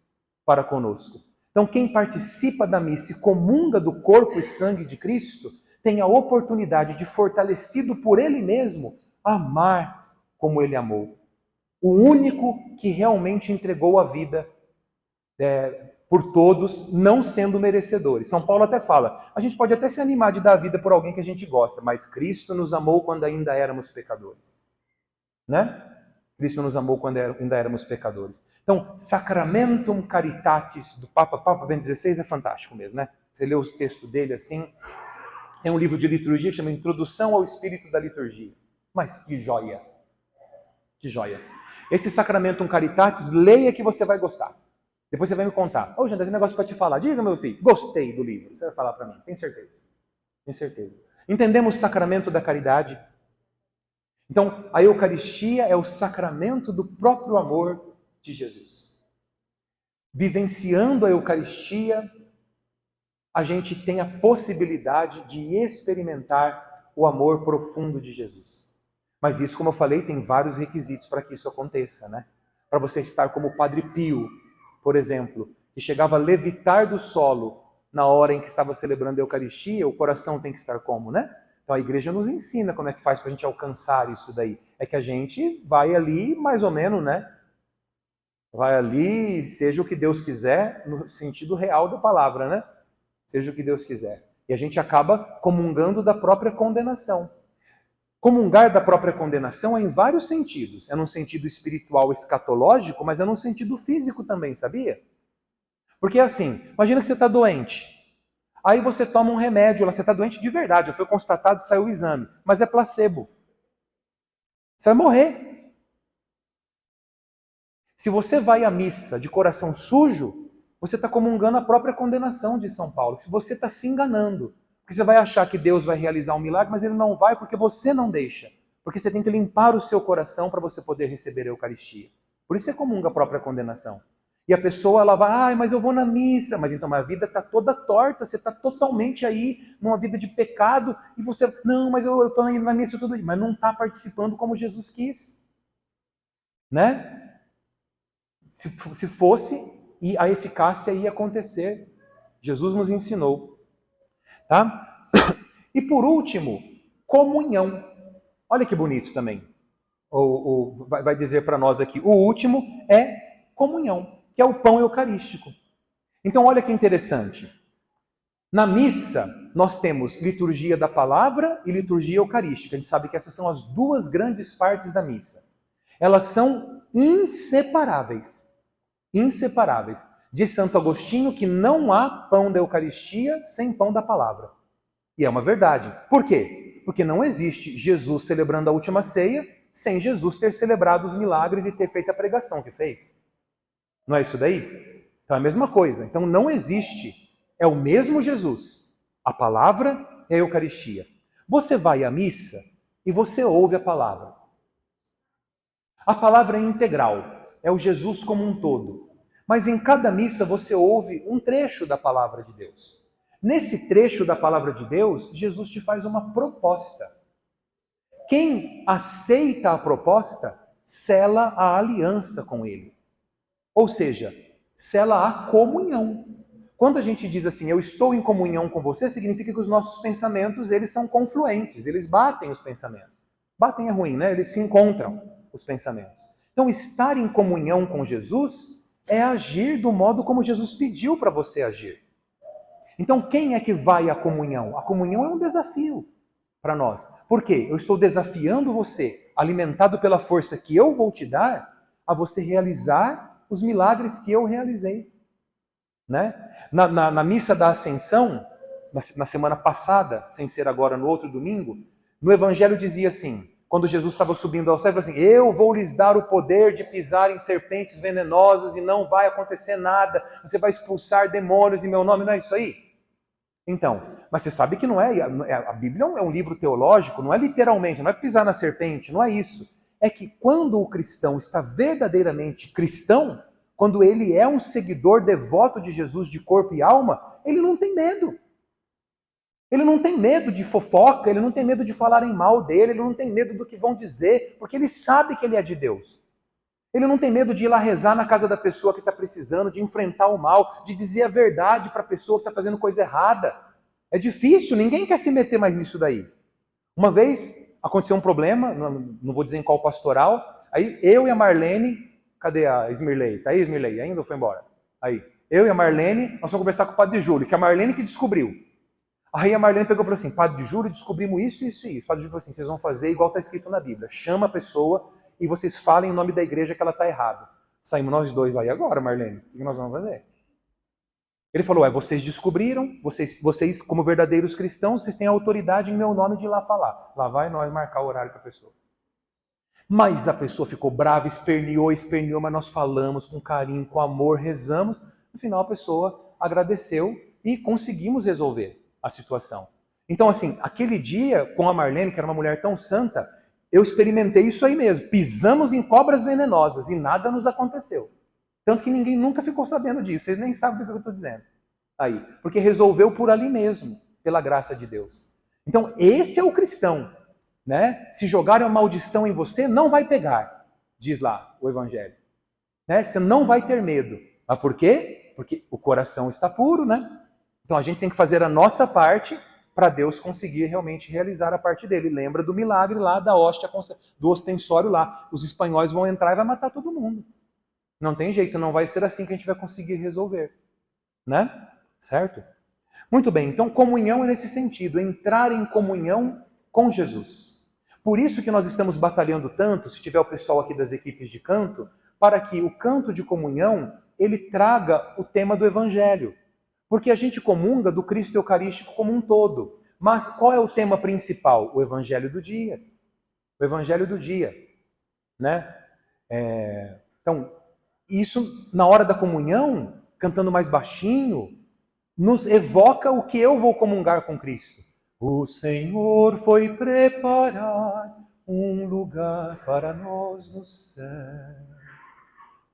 para conosco. Então, quem participa da missa e comunga do corpo e sangue de Cristo, tem a oportunidade de, fortalecido por Ele mesmo, amar como Ele amou. O único que realmente entregou a vida por todos, não sendo merecedores. São Paulo até fala, a gente pode até se animar de dar a vida por alguém que a gente gosta, mas Cristo nos amou quando ainda éramos pecadores. Né? Cristo nos amou quando ainda éramos pecadores. Então, Sacramentum Caritatis, do Papa Bento XVI, é fantástico mesmo, né? Você lê os textos dele assim, é um livro de liturgia que chama Introdução ao Espírito da Liturgia. Mas que joia! Que joia! Esse Sacramentum Caritatis, leia que você vai gostar. Depois você vai me contar. Ô, Jandra, tem um negócio para te falar. Diga, meu filho, gostei do livro. Você vai falar para mim, tenho certeza. Tenho certeza. Entendemos o sacramento da caridade? Então, a Eucaristia é o sacramento do próprio amor de Jesus. Vivenciando a Eucaristia, a gente tem a possibilidade de experimentar o amor profundo de Jesus. Mas isso, como eu falei, tem vários requisitos para que isso aconteça, né? Para você estar como o Padre Pio, por exemplo, que chegava a levitar do solo na hora em que estava celebrando a Eucaristia, o coração tem que estar como, né? Então a igreja nos ensina como é que faz para a gente alcançar isso daí. É que a gente vai ali, mais ou menos, né? Vai ali, seja o que Deus quiser, no sentido real da palavra, né? Seja o que Deus quiser. E a gente acaba comungando da própria condenação. Comungar da própria condenação é em vários sentidos. É num sentido espiritual escatológico, mas é num sentido físico também, sabia? Porque é assim, imagina que você está doente. Aí você toma um remédio, você está doente de verdade, já foi constatado, saiu o exame, mas é placebo. Você vai morrer. Se você vai à missa de coração sujo, você está comungando a própria condenação de São Paulo. Se você está se enganando, porque você vai achar que Deus vai realizar um milagre, mas Ele não vai porque você não deixa. Porque você tem que limpar o seu coração para você poder receber a Eucaristia. Por isso você comunga a própria condenação. E a pessoa, ela vai, mas eu vou na missa. Mas então a vida está toda torta, você está totalmente aí numa vida de pecado. E você, não, mas eu estou indo na missa tudo, mas não está participando como Jesus quis. Né? Se fosse, a eficácia ia acontecer. Jesus nos ensinou. Tá? E por último, comunhão. Olha que bonito também. Vai dizer para nós aqui, o último é comunhão, que é o pão eucarístico. Então olha que interessante. Na missa, nós temos liturgia da palavra e liturgia eucarística. A gente sabe que essas são as duas grandes partes da missa. Elas são inseparáveis. Inseparáveis. Diz Santo Agostinho que não há pão da Eucaristia sem pão da palavra. E é uma verdade. Por quê? Porque não existe Jesus celebrando a última ceia sem Jesus ter celebrado os milagres e ter feito a pregação que fez. Não é isso daí? Então é a mesma coisa. Então não existe. É o mesmo Jesus. A palavra é a Eucaristia. Você vai à missa e você ouve a palavra. A palavra é integral. É o Jesus como um todo. Mas em cada missa você ouve um trecho da palavra de Deus. Nesse trecho da palavra de Deus, Jesus te faz uma proposta. Quem aceita a proposta sela a aliança com ele. Ou seja, sela a comunhão. Quando a gente diz assim, eu estou em comunhão com você, significa que os nossos pensamentos, eles são confluentes, eles batem os pensamentos. Batem é ruim, né? Eles se encontram, os pensamentos. Então, estar em comunhão com Jesus é agir do modo como Jesus pediu para você agir. Então, quem é que vai à comunhão? A comunhão é um desafio para nós. Por quê? Eu estou desafiando você, alimentado pela força que eu vou te dar, a você realizar os milagres que eu realizei. Né? Na missa da Ascensão, na semana passada, sem ser agora no outro domingo, no Evangelho dizia assim, quando Jesus estava subindo ao céu, ele falou assim, eu vou lhes dar o poder de pisar em serpentes venenosas e não vai acontecer nada, você vai expulsar demônios em meu nome, não é isso aí? Então, mas você sabe que não é, a Bíblia é um livro teológico, não é literalmente, não é pisar na serpente, não é isso. É que quando o cristão está verdadeiramente cristão, quando ele é um seguidor devoto de Jesus de corpo e alma, ele não tem medo. Ele não tem medo de fofoca, ele não tem medo de falarem mal dele, ele não tem medo do que vão dizer, porque ele sabe que ele é de Deus. Ele não tem medo de ir lá rezar na casa da pessoa que está precisando, de enfrentar o mal, de dizer a verdade para a pessoa que está fazendo coisa errada. É difícil, ninguém quer se meter mais nisso daí. Uma vez aconteceu um problema, não vou dizer em qual pastoral, aí eu e a Marlene, cadê a Smirley? Tá aí, Smirley? Ainda ou foi embora? Aí, eu e a Marlene, nós vamos conversar com o Padre Júlio, que é a Marlene que descobriu. Aí a Marlene pegou e falou assim, Padre Júlio, descobrimos isso, isso e isso. O Padre Júlio falou assim, vocês vão fazer igual está escrito na Bíblia. Chama a pessoa e vocês falem em nome da igreja que ela está errada. Saímos nós dois lá, e agora, Marlene? O que nós vamos fazer? Ele falou, vocês descobriram, vocês como verdadeiros cristãos, vocês têm autoridade em meu nome de ir lá falar. Lá vai nós marcar o horário para a pessoa. Mas a pessoa ficou brava, esperneou, mas nós falamos com carinho, com amor, rezamos. No final a pessoa agradeceu e conseguimos resolver a situação. Então assim, aquele dia com a Marlene, que era uma mulher tão santa, eu experimentei isso aí mesmo. Pisamos em cobras venenosas e nada nos aconteceu. Tanto que ninguém nunca ficou sabendo disso. Vocês nem sabem do que eu estou dizendo. Aí, porque resolveu por ali mesmo, pela graça de Deus. Então esse é o cristão. Né? Se jogarem uma maldição em você, não vai pegar, diz lá o Evangelho. Né? Você não vai ter medo. Mas por quê? Porque o coração está puro, né? Então a gente tem que fazer a nossa parte para Deus conseguir realmente realizar a parte dele. Lembra do milagre lá da hóstia, do ostensório lá. Os espanhóis vão entrar e vai matar todo mundo. Não tem jeito, não vai ser assim que a gente vai conseguir resolver. Né? Certo? Muito bem, então comunhão é nesse sentido, entrar em comunhão com Jesus. Por isso que nós estamos batalhando tanto, se tiver o pessoal aqui das equipes de canto, para que o canto de comunhão, ele traga o tema do Evangelho. Porque a gente comunga do Cristo Eucarístico como um todo. Mas qual é o tema principal? O Evangelho do dia. O Evangelho do dia. Né? Então, isso na hora da comunhão, cantando mais baixinho, nos evoca o que eu vou comungar com Cristo. O Senhor foi preparar um lugar para nós no céu.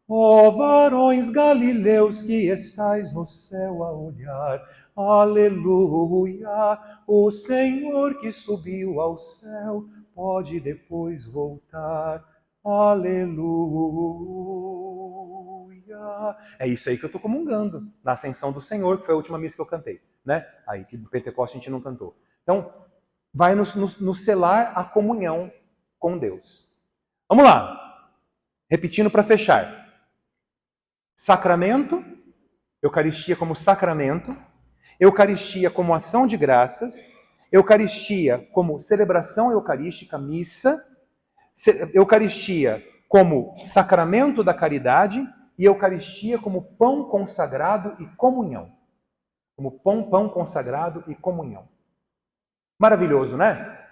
Ó varões galileus que estais no céu a olhar, aleluia. O Senhor que subiu ao céu pode depois voltar, aleluia. É isso aí que eu estou comungando, na Ascensão do Senhor, que foi a última missa que eu cantei, né? Aí que no Pentecostes a gente não cantou. Então, vai nos selar a comunhão com Deus. Vamos lá. Repetindo para fechar. Sacramento, Eucaristia como sacramento, Eucaristia como ação de graças, Eucaristia como celebração eucarística, missa, Eucaristia como sacramento da caridade e Eucaristia como pão consagrado e comunhão. Como pão consagrado e comunhão. Maravilhoso, né?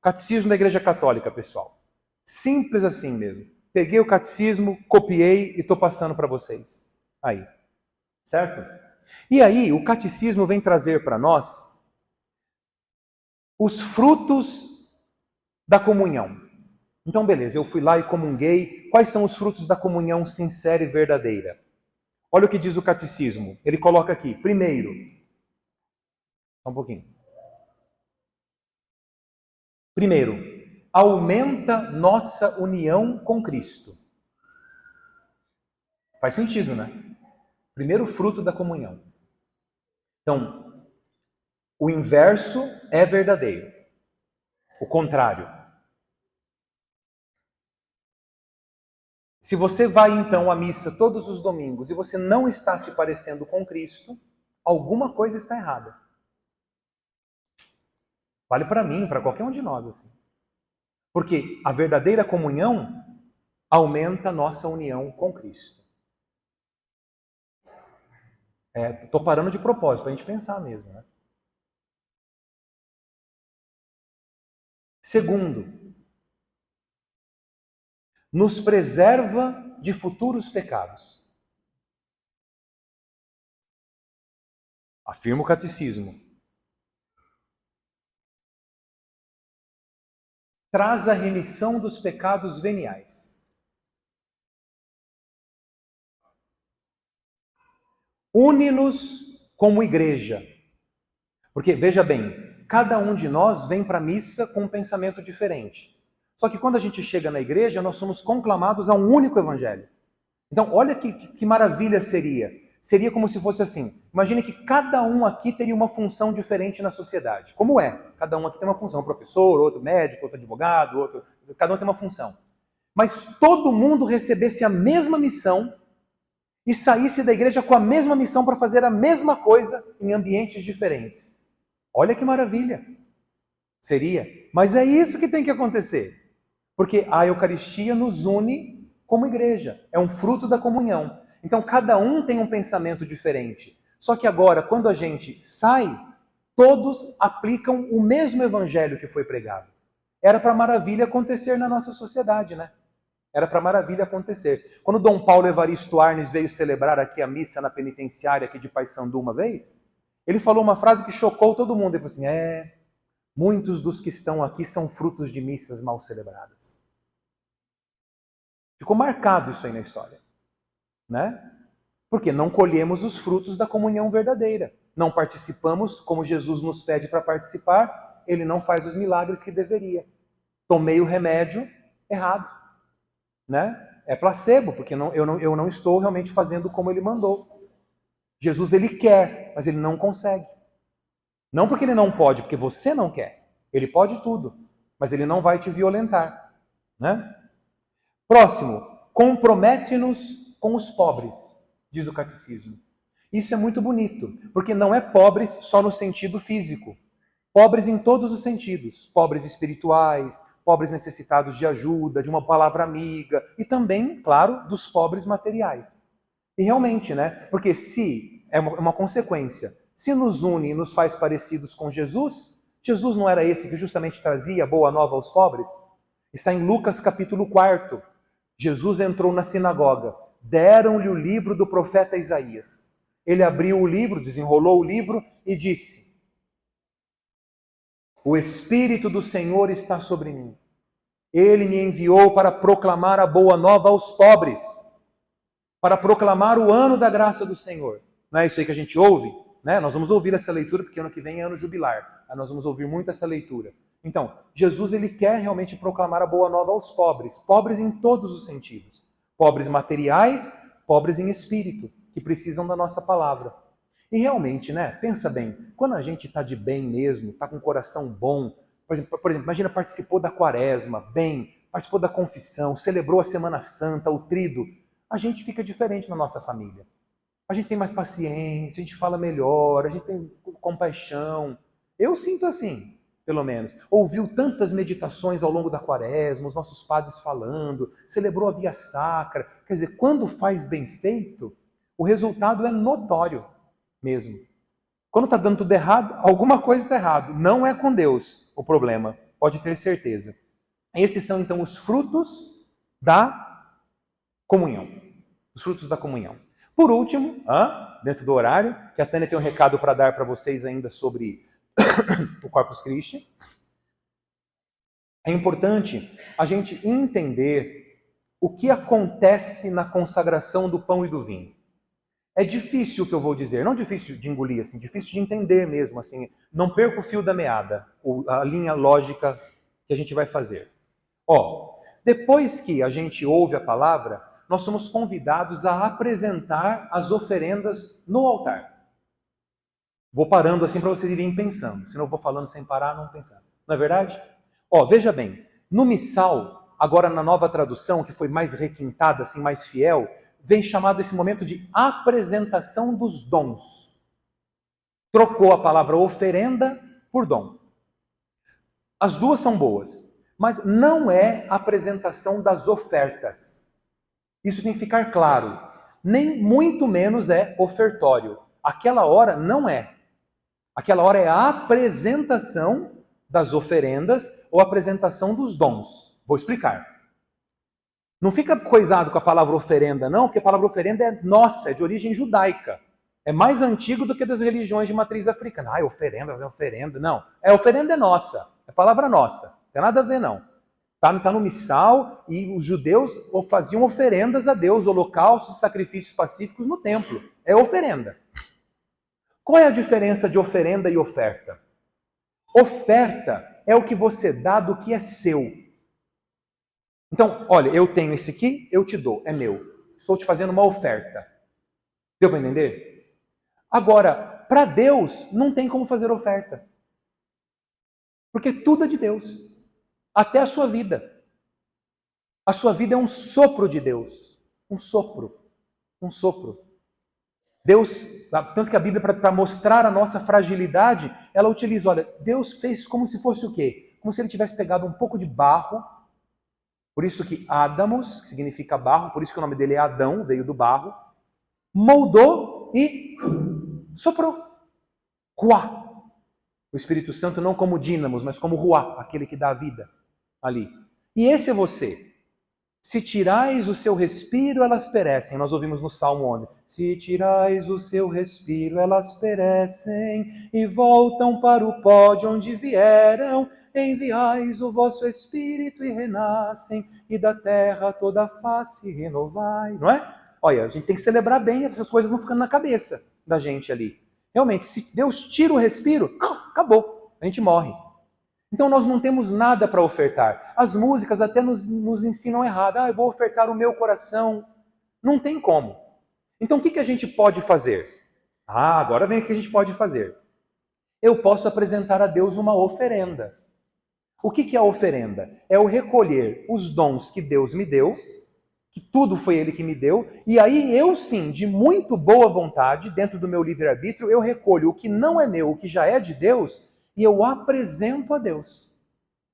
Catecismo da Igreja Católica, pessoal. Simples assim mesmo. Peguei o catecismo, copiei e estou passando para vocês. Aí. Certo? E aí, o catecismo vem trazer para nós os frutos da comunhão. Então, beleza, eu fui lá e comunguei. Quais são os frutos da comunhão sincera e verdadeira? Olha o que diz o catecismo. Ele coloca aqui, primeiro, só um pouquinho. Primeiro, aumenta nossa união com Cristo. Faz sentido, né? Primeiro fruto da comunhão. Então, o inverso é verdadeiro. O contrário. Se você vai então à missa todos os domingos e você não está se parecendo com Cristo, alguma coisa está errada. Vale para mim, para qualquer um de nós assim. Porque a verdadeira comunhão aumenta a nossa união com Cristo. Estou parando de propósito, para a gente pensar mesmo, né? Segundo, nos preserva de futuros pecados. Afirma o catecismo. Traz a remissão dos pecados veniais. Une-nos como igreja. Porque, veja bem, cada um de nós vem para a missa com um pensamento diferente. Só que quando a gente chega na igreja, nós somos conclamados a um único evangelho. Então, olha que maravilha seria. Seria como se fosse assim. Imagine que cada um aqui teria uma função diferente na sociedade. Como é? Cada um aqui tem uma função. Um professor, outro médico, outro advogado, cada um tem uma função. Mas todo mundo recebesse a mesma missão e saísse da igreja com a mesma missão para fazer a mesma coisa em ambientes diferentes. Olha que maravilha. Seria. Mas é isso que tem que acontecer. Porque a Eucaristia nos une como igreja. É um fruto da comunhão. Então cada um tem um pensamento diferente. Só que agora, quando a gente sai, todos aplicam o mesmo evangelho que foi pregado. Era para maravilha acontecer na nossa sociedade, né? Era para maravilha acontecer. Quando Dom Paulo Evaristo Arnes veio celebrar aqui a missa na penitenciária aqui de Paissandu uma vez, ele falou uma frase que chocou todo mundo. Ele falou assim, muitos dos que estão aqui são frutos de missas mal celebradas. Ficou marcado isso aí na história, né? Porque não colhemos os frutos da comunhão verdadeira. Não participamos como Jesus nos pede para participar, ele não faz os milagres que deveria. Tomei o remédio errado, né? É placebo, porque eu não estou realmente fazendo como ele mandou. Jesus, ele quer, mas ele não consegue. Não porque ele não pode, porque você não quer. Ele pode tudo, mas ele não vai te violentar, né? Próximo, compromete-nos com os pobres, diz o catecismo. Isso é muito bonito, porque não é pobres só no sentido físico. Pobres em todos os sentidos. Pobres espirituais, pobres necessitados de ajuda, de uma palavra amiga, e também, claro, dos pobres materiais. E realmente, né? Porque se é uma consequência, se nos une e nos faz parecidos com Jesus, Jesus não era esse que justamente trazia a boa nova aos pobres? Está em Lucas capítulo 4. Jesus entrou na sinagoga, deram-lhe o livro do profeta Isaías. Ele abriu o livro, desenrolou o livro e disse: o Espírito do Senhor está sobre mim. Ele me enviou para proclamar a boa nova aos pobres, para proclamar o ano da graça do Senhor. Não é isso aí que a gente ouve? Né? Nós vamos ouvir essa leitura, porque ano que vem é ano jubilar. Nós vamos ouvir muito essa leitura. Então, Jesus ele quer realmente proclamar a boa nova aos pobres. Pobres em todos os sentidos. Pobres materiais, pobres em espírito, que precisam da nossa palavra. E realmente, né? Pensa bem, quando a gente está de bem mesmo, está com o coração bom, por exemplo, imagina, participou da quaresma, bem, participou da confissão, celebrou a Semana Santa, o trido, a gente fica diferente na nossa família. A gente tem mais paciência, a gente fala melhor, a gente tem compaixão. Eu sinto assim, pelo menos. Ouviu tantas meditações ao longo da quaresma, os nossos padres falando, celebrou a via sacra. Quer dizer, quando faz bem feito, o resultado é notório mesmo. Quando está dando tudo errado, alguma coisa está errado. Não é com Deus o problema, pode ter certeza. Esses são então os frutos da comunhão. Os frutos da comunhão. Por último, dentro do horário, que a Tânia tem um recado para dar para vocês ainda sobre o Corpus Christi. É importante a gente entender o que acontece na consagração do pão e do vinho. É difícil o que eu vou dizer, não difícil de engolir, assim, difícil de entender mesmo, assim, não perca o fio da meada, a linha lógica que a gente vai fazer. Ó, depois que a gente ouve a palavra, nós somos convidados a apresentar as oferendas no altar. Vou parando assim para vocês irem pensando, senão eu vou falando sem parar, não pensando. Não é verdade? Ó, veja bem, no missal, agora na nova tradução, que foi mais requintada, assim, mais fiel, vem chamado esse momento de apresentação dos dons. Trocou a palavra oferenda por dom. As duas são boas, mas não é a apresentação das ofertas. Isso tem que ficar claro. Nem muito menos é ofertório. Aquela hora não é. Aquela hora é a apresentação das oferendas ou a apresentação dos dons. Vou explicar. Não fica coisado com a palavra oferenda, não, porque a palavra oferenda é nossa, é de origem judaica. É mais antigo do que das religiões de matriz africana. Ah, é oferenda. Não, oferenda é nossa. É palavra nossa. Não tem nada a ver, não. Está no missal e os judeus faziam oferendas a Deus, holocaustos, sacrifícios pacíficos no templo. É oferenda. Qual é a diferença de oferenda e oferta? Oferta é o que você dá do que é seu. Então, olha, eu tenho esse aqui, eu te dou, é meu. Estou te fazendo uma oferta. Deu para entender? Agora, para Deus, não tem como fazer oferta. Porque tudo é de Deus. Até a sua vida. A sua vida é um sopro de Deus. Um sopro. Um sopro. Deus, tanto que a Bíblia, para mostrar a nossa fragilidade, ela utiliza, olha, Deus fez como se fosse o quê? Como se ele tivesse pegado um pouco de barro, por isso que Adamos, que significa barro, por isso que o nome dele é Adão, veio do barro, moldou e soprou. Ruá. O Espírito Santo não como dínamos, mas como ruá, aquele que dá a vida ali. E esse é você. Se tirais o seu respiro, elas perecem. Nós ouvimos no Salmo 11. Se tirais o seu respiro, elas perecem e voltam para o pó de onde vieram. Enviais o vosso espírito e renascem, e da terra toda a face renovai. Não é? Olha, a gente tem que celebrar bem, essas coisas vão ficando na cabeça da gente ali. Realmente, se Deus tira o respiro, acabou, a gente morre. Então nós não temos nada para ofertar. As músicas até nos ensinam errado. Eu vou ofertar o meu coração. Não tem como. Então o que a gente pode fazer? Agora vem o que a gente pode fazer. Eu posso apresentar a Deus uma oferenda. O que é a oferenda? É o recolher os dons que Deus me deu, que tudo foi Ele que me deu, e aí eu sim, de muito boa vontade, dentro do meu livre-arbítrio, eu recolho o que não é meu, o que já é de Deus, e eu apresento a Deus.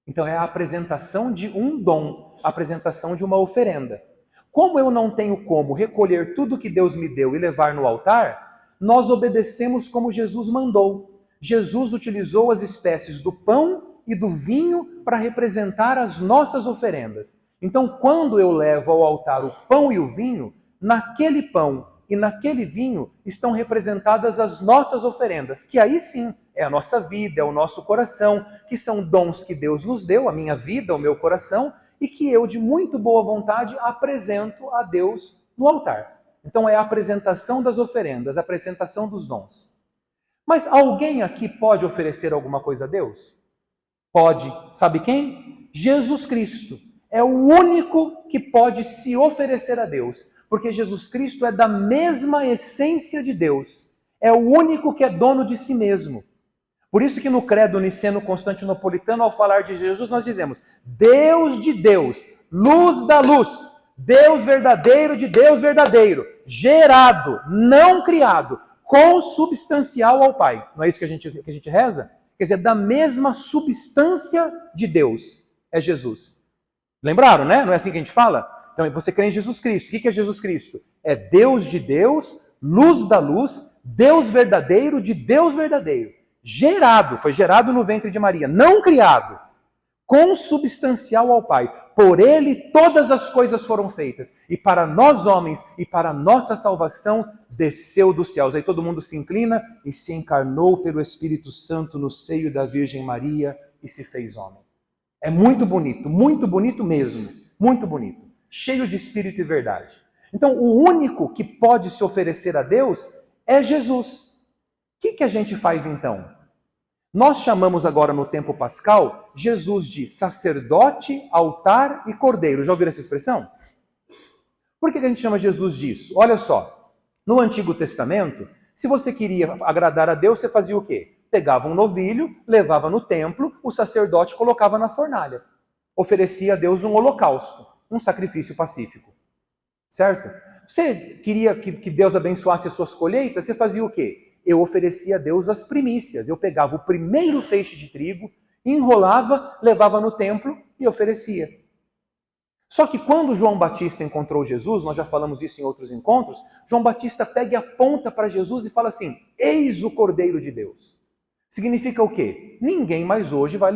Então é a apresentação de um dom, a apresentação de uma oferenda. Como eu não tenho como recolher tudo que Deus me deu e levar no altar, nós obedecemos como Jesus mandou. Jesus utilizou as espécies do pão e do vinho para representar as nossas oferendas. Então, quando eu levo ao altar o pão e o vinho, naquele pão e naquele vinho estão representadas as nossas oferendas, que aí sim é a nossa vida, é o nosso coração, que são dons que Deus nos deu, a minha vida, o meu coração, e que eu, de muito boa vontade, apresento a Deus no altar. Então é a apresentação das oferendas, a apresentação dos dons. Mas alguém aqui pode oferecer alguma coisa a Deus? Pode. Sabe quem? Jesus Cristo. É o único que pode se oferecer a Deus. Porque Jesus Cristo é da mesma essência de Deus. É o único que é dono de si mesmo. Por isso que no credo niceno-constantinopolitano, ao falar de Jesus, nós dizemos Deus de Deus, luz da luz, Deus verdadeiro de Deus verdadeiro, gerado, não criado, consubstancial ao Pai. Não é isso que a gente reza? Quer dizer, da mesma substância de Deus é Jesus. Lembraram, né? Não é assim que a gente fala? Então, você crê em Jesus Cristo. O que é Jesus Cristo? É Deus de Deus, luz da luz, Deus verdadeiro de Deus verdadeiro. Gerado, foi gerado no ventre de Maria, não criado, consubstancial ao Pai. Por ele todas as coisas foram feitas. E para nós homens e para nossa salvação desceu dos céus. Aí todo mundo se inclina e se encarnou pelo Espírito Santo no seio da Virgem Maria e se fez homem. É muito bonito mesmo, muito bonito. Cheio de espírito e verdade. Então o único que pode se oferecer a Deus é Jesus. O que a gente faz então? Nós chamamos agora no tempo pascal Jesus de sacerdote, altar e cordeiro. Já ouviram essa expressão? Por que a gente chama Jesus disso? Olha só, no Antigo Testamento, se você queria agradar a Deus, você fazia o quê? Pegava um novilho, levava no templo, o sacerdote colocava na fornalha. Oferecia a Deus um holocausto, um sacrifício pacífico. Certo? Você queria que Deus abençoasse as suas colheitas, você fazia o quê? Eu oferecia a Deus as primícias. Eu pegava o primeiro feixe de trigo, enrolava, levava no templo e oferecia. Só que quando João Batista encontrou Jesus, nós já falamos isso em outros encontros, João Batista pega e aponta para Jesus e fala assim: eis o Cordeiro de Deus. Significa o quê? Ninguém mais hoje vai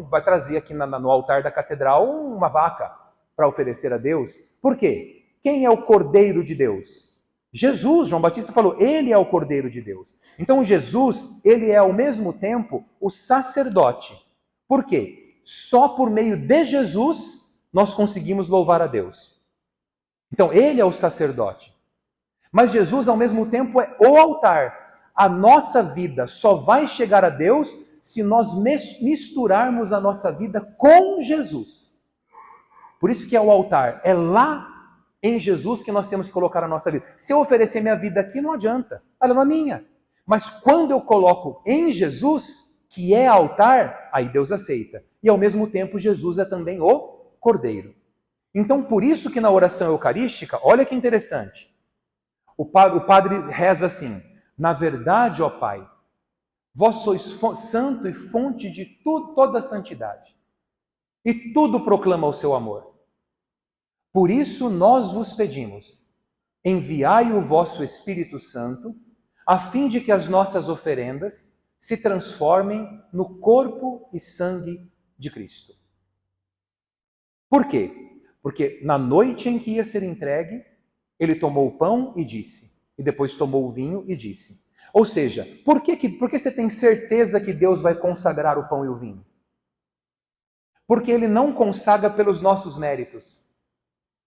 vai trazer aqui no altar da catedral uma vaca para oferecer a Deus. Por quê? Quem é o Cordeiro de Deus? Jesus. João Batista falou, ele é o Cordeiro de Deus. Então Jesus, ele é ao mesmo tempo o sacerdote. Por quê? Só por meio de Jesus nós conseguimos louvar a Deus. Então ele é o sacerdote. Mas Jesus ao mesmo tempo é o altar. A nossa vida só vai chegar a Deus se nós misturarmos a nossa vida com Jesus. Por isso que é o altar. É lá em Jesus que nós temos que colocar a nossa vida. Se eu oferecer minha vida aqui, não adianta. Ela não é minha. Mas quando eu coloco em Jesus, que é altar, aí Deus aceita. E ao mesmo tempo, Jesus é também o Cordeiro. Então, por isso que na oração eucarística, olha que interessante. O padre reza assim: na verdade, ó Pai, vós sois santo e fonte de toda a santidade. E tudo proclama o seu amor. Por isso nós vos pedimos, enviai o vosso Espírito Santo, a fim de que as nossas oferendas se transformem no corpo e sangue de Cristo. Por quê? Porque na noite em que ia ser entregue, ele tomou o pão e disse, e depois tomou o vinho e disse. Ou seja, por que você tem certeza que Deus vai consagrar o pão e o vinho? Porque ele não consagra pelos nossos méritos.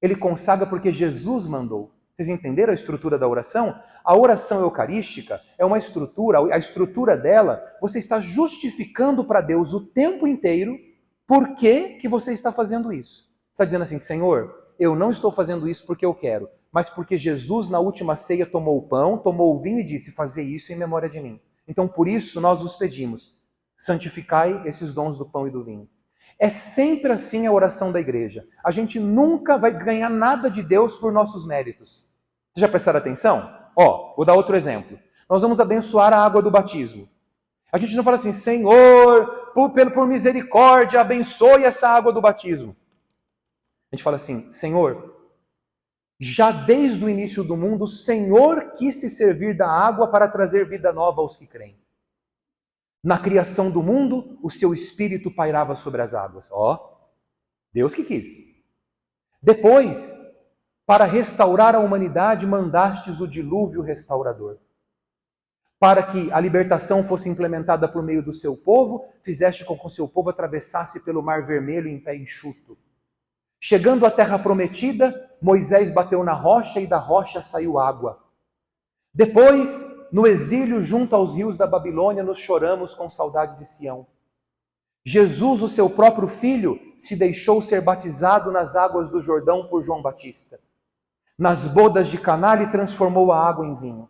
Ele consagra porque Jesus mandou. Vocês entenderam a estrutura da oração? A oração eucarística é uma estrutura, a estrutura dela, você está justificando para Deus o tempo inteiro por que você está fazendo isso. Você está dizendo assim, Senhor, eu não estou fazendo isso porque eu quero, mas porque Jesus na última ceia tomou o pão, tomou o vinho e disse, fazei isso em memória de mim. Então por isso nós vos pedimos, santificai esses dons do pão e do vinho. É sempre assim a oração da igreja. A gente nunca vai ganhar nada de Deus por nossos méritos. Vocês já prestaram atenção? Vou dar outro exemplo. Nós vamos abençoar a água do batismo. A gente não fala assim, Senhor, por misericórdia, abençoe essa água do batismo. A gente fala assim, Senhor, já desde o início do mundo, o Senhor quis se servir da água para trazer vida nova aos que creem. Na criação do mundo, o seu espírito pairava sobre as águas. Deus que quis. Depois, para restaurar a humanidade, mandastes o dilúvio restaurador. Para que a libertação fosse implementada por meio do seu povo, fizeste com que o seu povo atravessasse pelo Mar Vermelho em pé enxuto. Chegando à terra prometida, Moisés bateu na rocha e da rocha saiu água. Depois, no exílio junto aos rios da Babilônia, nos choramos com saudade de Sião. Jesus, o seu próprio filho, se deixou ser batizado nas águas do Jordão por João Batista. Nas bodas de Caná, ele transformou a água em vinho.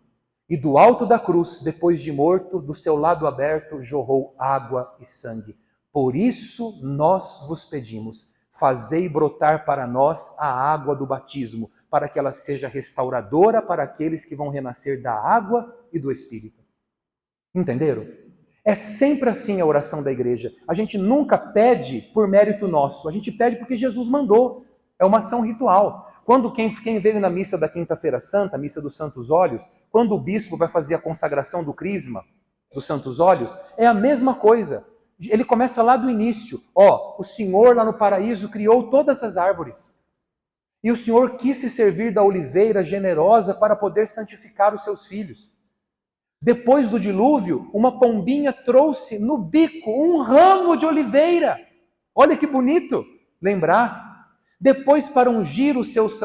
E do alto da cruz, depois de morto, do seu lado aberto, jorrou água e sangue. Por isso nós vos pedimos, fazei brotar para nós a água do batismo, para que ela seja restauradora para aqueles que vão renascer da água e do Espírito. Entenderam? É sempre assim a oração da igreja. A gente nunca pede por mérito nosso, a gente pede porque Jesus mandou. É uma ação ritual. Quando quem veio na missa da Quinta-feira Santa, a missa dos Santos Óleos, quando o bispo vai fazer a consagração do crisma dos Santos Óleos, é a mesma coisa. Ele começa lá do início. O Senhor lá no paraíso criou todas as árvores. E o Senhor quis se servir da oliveira generosa para poder santificar os seus filhos. Depois do dilúvio, uma pombinha trouxe no bico um ramo de oliveira. Olha que bonito lembrar. Depois, para ungir os seus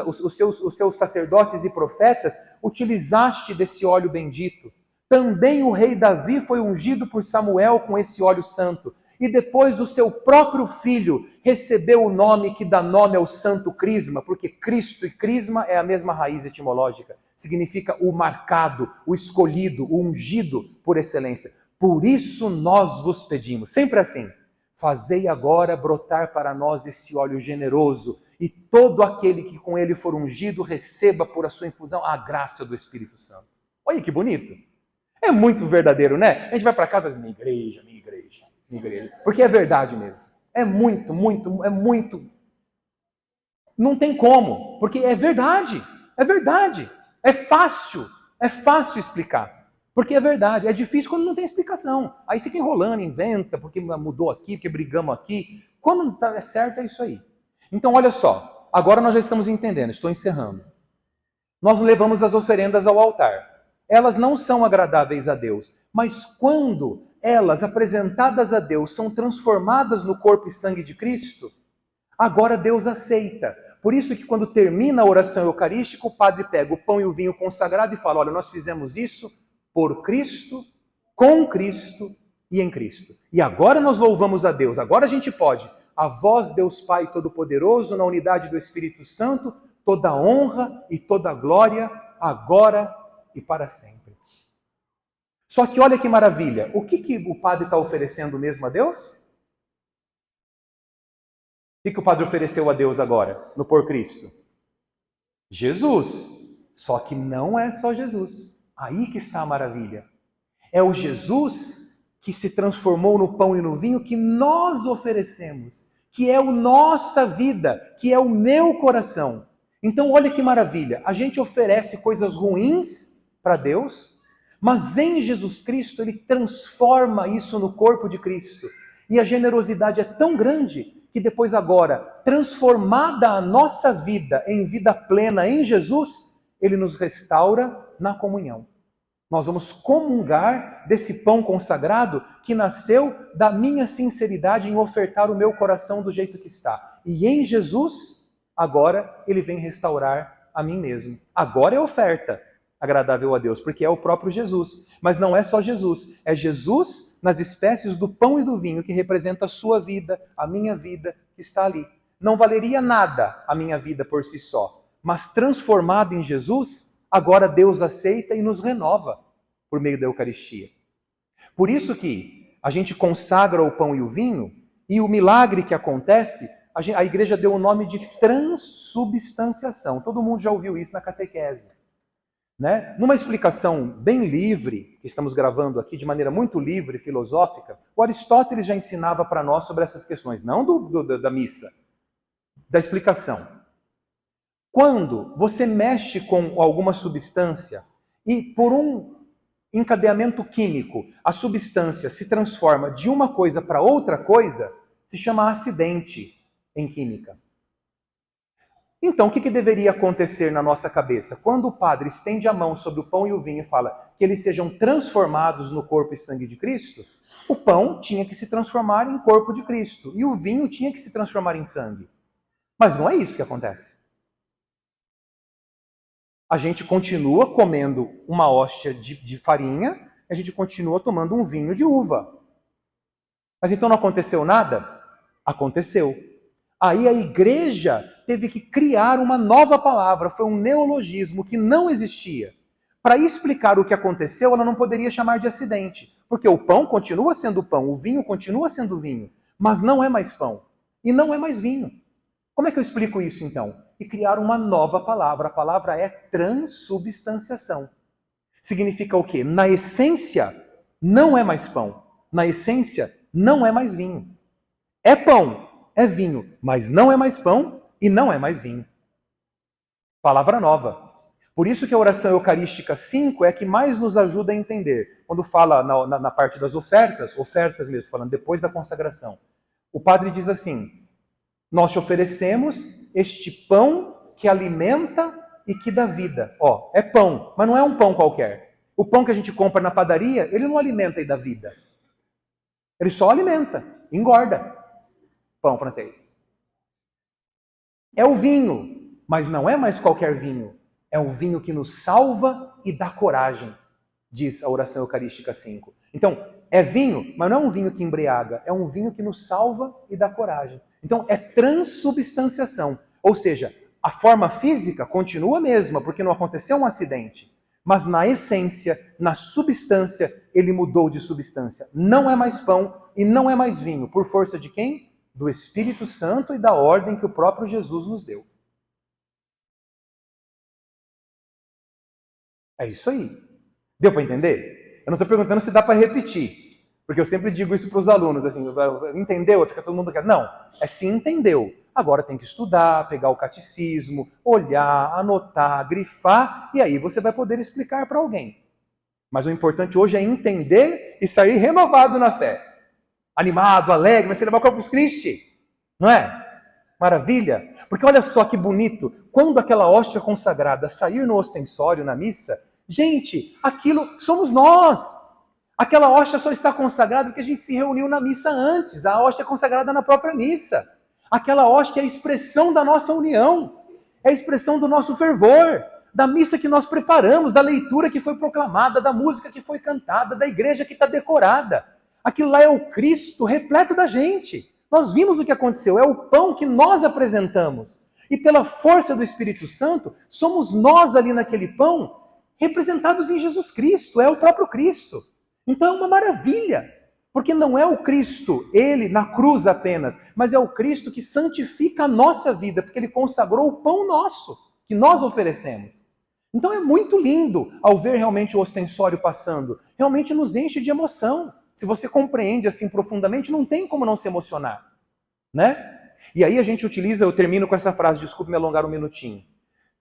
sacerdotes e profetas, utilizaste desse óleo bendito. Também o rei Davi foi ungido por Samuel com esse óleo santo. E depois o seu próprio filho recebeu o nome que dá nome ao santo crisma, porque Cristo e crisma é a mesma raiz etimológica. Significa o marcado, o escolhido, o ungido por excelência. Por isso nós vos pedimos, sempre assim, fazei agora brotar para nós esse óleo generoso, e todo aquele que com ele for ungido receba por a sua infusão a graça do Espírito Santo. Olha que bonito. É muito verdadeiro, né? A gente vai para casa, minha igreja, minha igreja, minha igreja. Porque é verdade mesmo. É muito, muito, é muito. Não tem como, porque é verdade. É verdade. É fácil explicar. Porque é verdade. É difícil quando não tem explicação. Aí fica enrolando, inventa, porque mudou aqui, porque brigamos aqui. Quando é certo, é isso aí. Então, olha só. Agora nós já estamos entendendo, estou encerrando. Nós levamos as oferendas ao altar. Elas não são agradáveis a Deus, mas quando elas, apresentadas a Deus, são transformadas no corpo e sangue de Cristo, agora Deus aceita. Por isso que quando termina a oração eucarística, o padre pega o pão e o vinho consagrado e fala, olha, nós fizemos isso por Cristo, com Cristo e em Cristo. E agora nós louvamos a Deus, agora a gente pode. A vós, Deus Pai Todo-Poderoso, na unidade do Espírito Santo, toda honra e toda glória, agora e para sempre. Só que olha que maravilha, o que o padre está oferecendo mesmo a Deus? O que o padre ofereceu a Deus agora, no por Cristo? Jesus. Só que não é só Jesus. Aí que está a maravilha. É o Jesus que se transformou no pão e no vinho que nós oferecemos, que é a nossa vida, que é o meu coração. Então olha que maravilha, a gente oferece coisas ruins para Deus, mas em Jesus Cristo Ele transforma isso no corpo de Cristo. E a generosidade é tão grande que depois agora, transformada a nossa vida em vida plena em Jesus, Ele nos restaura na comunhão. Nós vamos comungar desse pão consagrado que nasceu da minha sinceridade em ofertar o meu coração do jeito que está. E em Jesus, agora, Ele vem restaurar a mim mesmo. Agora é oferta agradável a Deus, porque é o próprio Jesus. Mas não é só Jesus, é Jesus nas espécies do pão e do vinho que representa a sua vida, a minha vida que está ali. Não valeria nada a minha vida por si só, mas transformado em Jesus, agora Deus aceita e nos renova por meio da Eucaristia. Por isso que a gente consagra o pão e o vinho, e o milagre que acontece, a igreja deu o nome de transubstanciação. Todo mundo já ouviu isso na catequese. Né? Numa explicação bem livre, que estamos gravando aqui de maneira muito livre e filosófica, o Aristóteles já ensinava para nós sobre essas questões, não da missa, da explicação. Quando você mexe com alguma substância e por um encadeamento químico a substância se transforma de uma coisa para outra coisa, se chama acidente em química. Então, o que deveria acontecer na nossa cabeça? Quando o padre estende a mão sobre o pão e o vinho e fala que eles sejam transformados no corpo e sangue de Cristo, o pão tinha que se transformar em corpo de Cristo e o vinho tinha que se transformar em sangue. Mas não é isso que acontece. A gente continua comendo uma hóstia de farinha, a gente continua tomando um vinho de uva. Mas então não aconteceu nada? Aconteceu. Aí a igreja teve que criar uma nova palavra, foi um neologismo que não existia. Para explicar o que aconteceu, ela não poderia chamar de acidente, porque o pão continua sendo pão, o vinho continua sendo vinho, mas não é mais pão e não é mais vinho. Como é que eu explico isso então? E criar uma nova palavra, a palavra é transubstanciação. Significa o quê? Na essência, não é mais pão, na essência, não é mais vinho. É pão, é vinho, mas não é mais pão e não é mais vinho. Palavra nova. Por isso que a oração eucarística 5 é a que mais nos ajuda a entender. Quando fala na parte das ofertas mesmo, falando depois da consagração. O padre diz assim, nós te oferecemos este pão que alimenta e que dá vida. Ó, é pão, mas não é um pão qualquer. O pão que a gente compra na padaria, ele não alimenta e dá vida. Ele só alimenta, engorda. Pão francês. É o vinho, mas não é mais qualquer vinho. É o vinho que nos salva e dá coragem. diz a oração eucarística 5. Então, é vinho, mas não é um vinho que embriaga, é um vinho que nos salva e dá coragem. Então, é transubstanciação, ou seja, a forma física continua a mesma, porque não aconteceu um acidente. Mas na essência, na substância, ele mudou de substância. Não é mais pão e não é mais vinho. Por força de quem? Do Espírito Santo e da ordem que o próprio Jesus nos deu. É isso aí. Deu para entender? Eu não estou perguntando se dá para repetir. Porque eu sempre digo isso para os alunos, assim, entendeu? Fica todo mundo... Não, é sim, entendeu. Agora tem que estudar, pegar o catecismo, olhar, anotar, grifar, e aí você vai poder explicar para alguém. Mas o importante hoje é entender e sair renovado na fé. Animado, alegre, vai celebrar o Corpus Christi. Não é? Maravilha. Porque olha só que bonito, quando aquela hóstia consagrada sair no ostensório, na missa, gente, aquilo somos nós. Aquela hóstia só está consagrada porque a gente se reuniu na missa antes. A hóstia é consagrada na própria missa. Aquela hóstia é a expressão da nossa união. É a expressão do nosso fervor. Da missa que nós preparamos, da leitura que foi proclamada, da música que foi cantada, da igreja que está decorada. Aquilo lá é o Cristo repleto da gente. Nós vimos o que aconteceu. É o pão que nós apresentamos. E pela força do Espírito Santo, somos nós ali naquele pão representados em Jesus Cristo. É o próprio Cristo. Então é uma maravilha, porque não é o Cristo, ele na cruz apenas, mas é o Cristo que santifica a nossa vida, porque ele consagrou o pão nosso, que nós oferecemos. Então é muito lindo ao ver realmente o ostensório passando, realmente nos enche de emoção. Se você compreende assim profundamente, não tem como não se emocionar, né? E aí a gente utiliza, eu termino com essa frase, desculpe me alongar um minutinho.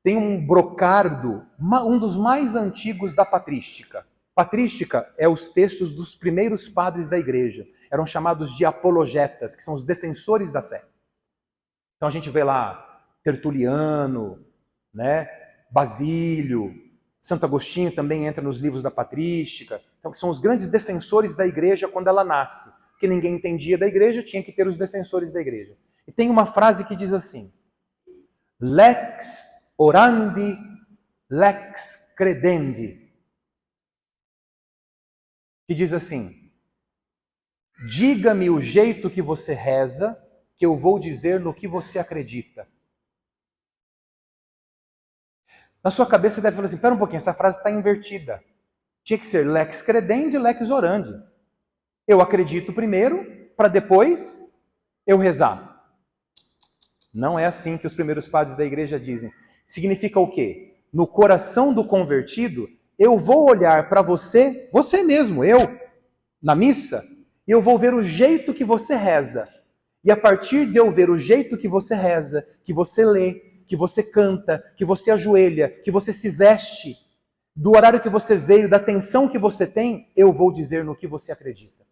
Tem um brocardo, um dos mais antigos da patrística. Patrística é os textos dos primeiros padres da igreja. Eram chamados de apologetas, que são os defensores da fé. Então a gente vê lá Tertuliano, né, Basílio, Santo Agostinho também entra nos livros da patrística. Então são os grandes defensores da igreja quando ela nasce. Porque ninguém entendia da igreja, tinha que ter os defensores da igreja. E tem uma frase que diz assim: Lex orandi, lex credendi. Que diz assim: diga-me o jeito que você reza, que eu vou dizer no que você acredita. Na sua cabeça você deve falar assim, espera um pouquinho, essa frase está invertida. Tinha que ser lex credendi, lex orandi. Eu acredito primeiro, para depois eu rezar. Não é assim que os primeiros padres da igreja dizem. Significa o quê? No coração do convertido, eu vou olhar para você, você mesmo, eu, na missa, e eu vou ver o jeito que você reza. E a partir de eu ver o jeito que você reza, que você lê, que você canta, que você ajoelha, que você se veste, do horário que você veio, da atenção que você tem, eu vou dizer no que você acredita.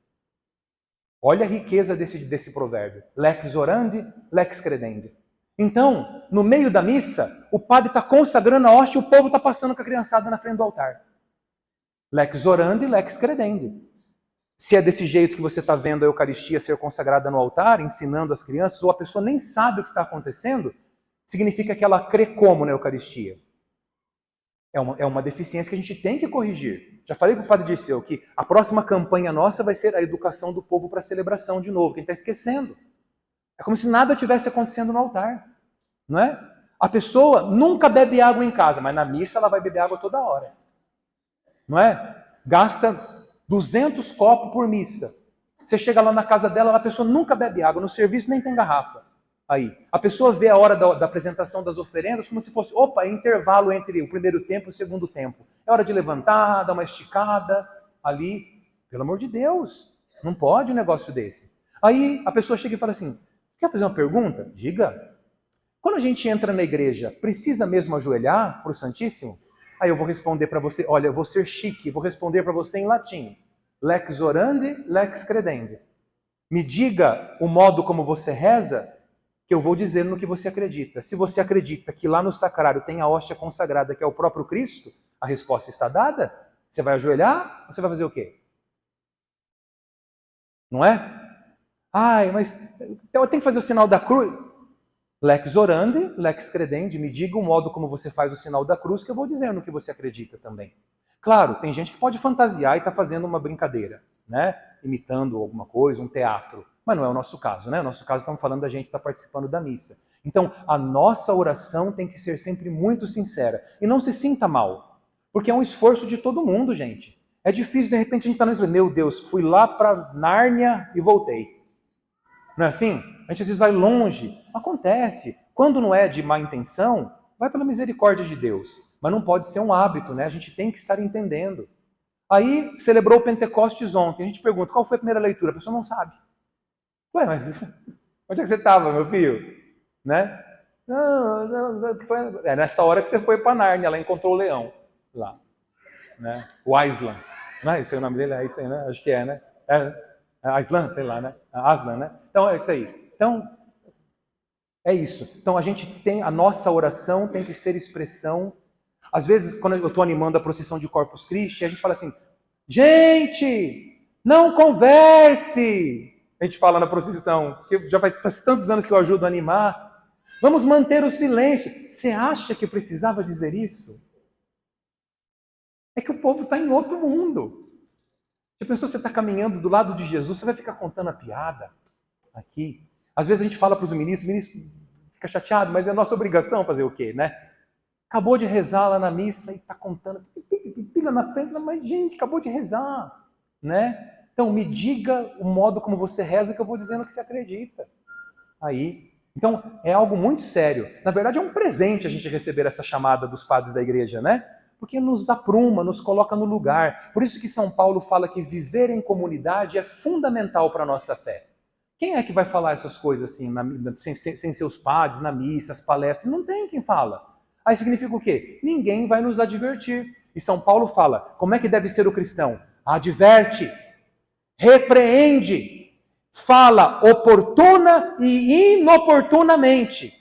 Olha a riqueza desse provérbio. Lex orandi, lex credendi. Então, no meio da missa, o padre está consagrando a hóstia e o povo está passando com a criançada na frente do altar. Lex orandi, lex credendi. Se é desse jeito que você está vendo a Eucaristia ser consagrada no altar, ensinando as crianças, ou a pessoa nem sabe o que está acontecendo, significa que ela crê como na Eucaristia. É uma deficiência que a gente tem que corrigir. Já falei para o padre Dirceu que a próxima campanha nossa vai ser a educação do povo para a celebração de novo, que a gente está esquecendo. É como se nada tivesse acontecendo no altar, não é? A pessoa nunca bebe água em casa, mas na missa ela vai beber água toda hora, não é? Gasta 200 copos por missa. Você chega lá na casa dela, a pessoa nunca bebe água, no serviço nem tem garrafa. Aí, a pessoa vê a hora da apresentação das oferendas como se fosse, opa, é intervalo entre o primeiro tempo e o segundo tempo. É hora de levantar, dar uma esticada ali. Pelo amor de Deus, não pode um negócio desse. Aí a pessoa chega e fala assim, quer fazer uma pergunta? Diga. Quando a gente entra na igreja, precisa mesmo ajoelhar para o Santíssimo? Aí eu vou responder para você, olha, eu vou ser chique, vou responder para você em latim. Lex orandi, lex credendi. Me diga o modo como você reza, que eu vou dizer no que você acredita. Se você acredita que lá no sacrário tem a hóstia consagrada, que é o próprio Cristo, a resposta está dada. Você vai ajoelhar ou você vai fazer o quê? Não é? Ai, mas então eu tenho que fazer o sinal da cruz. Lex orandi, lex credendi. Me diga o modo como você faz o sinal da cruz, que eu vou dizer no que você acredita também. Claro, tem gente que pode fantasiar e está fazendo uma brincadeira, né? Imitando alguma coisa, um teatro. Mas não é o nosso caso, né? O nosso caso, estamos falando da gente que está participando da missa. Então, a nossa oração tem que ser sempre muito sincera. E não se sinta mal, porque é um esforço de todo mundo, gente. É difícil, de repente, a gente está no meu Deus, fui lá para Nárnia e voltei. Não é assim? A gente às vezes vai longe. Acontece. Quando não é de má intenção, vai pela misericórdia de Deus. Mas não pode ser um hábito, né? A gente tem que estar entendendo. Aí, celebrou o Pentecostes ontem. A gente pergunta, qual foi a primeira leitura? A pessoa não sabe. Ué, mas onde é que você estava, meu filho? Né? Não, foi... nessa hora que você foi para Nárnia, ela encontrou o leão. Lá. Né? O Aslan. Não é esse é o nome dele? É isso aí, né? Acho que é, né? Aslan, sei lá, né? Aslan, né? Então, é isso aí. Então, é isso. Então, a gente tem... A nossa oração tem que ser expressão... Às vezes, quando eu estou animando a procissão de Corpus Christi, a gente fala assim, gente, não converse. A gente fala na procissão, que já faz tantos anos que eu ajudo a animar. Vamos manter o silêncio. Você acha que eu precisava dizer isso? É que o povo está em outro mundo. Já pensou, você está caminhando do lado de Jesus, você vai ficar contando a piada aqui? Às vezes a gente fala para os ministros, o ministro fica chateado, mas é nossa obrigação fazer o quê, né? Acabou de rezar lá na missa e está contando, lá na frente, mas gente, acabou de rezar, né? Então me diga o modo como você reza que eu vou dizendo que você acredita. Aí, então é algo muito sério. Na verdade é um presente a gente receber essa chamada dos padres da igreja, né? Porque nos apruma, nos coloca no lugar. Por isso que São Paulo fala que viver em comunidade é fundamental para a nossa fé. Quem é que vai falar essas coisas assim, sem seus padres, na missa, as palestras? Não tem quem fala. Aí significa o quê? Ninguém vai nos advertir. E São Paulo fala, como é que deve ser o cristão? Adverte, repreende, fala oportuna e inoportunamente,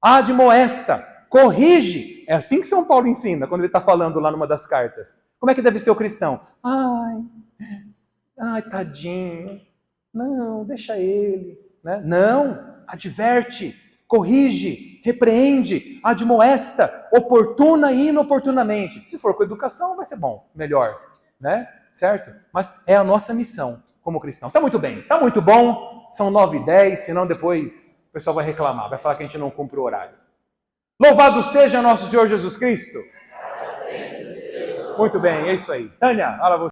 admoesta, corrige. É assim que São Paulo ensina, quando ele está falando lá numa das cartas. Como é que deve ser o cristão? Ai, tadinho. Não, deixa ele. Né? Não, adverte, corrige, repreende, admoesta, oportuna e inoportunamente. Se for com educação, vai ser bom, melhor, né? Certo? Mas é a nossa missão como cristão. Tá muito bem, tá muito bom. São 9h10, senão depois o pessoal vai reclamar, vai falar que a gente não cumpre o horário. Louvado seja nosso Senhor Jesus Cristo. Muito bem, é isso aí. Tânia, fala você.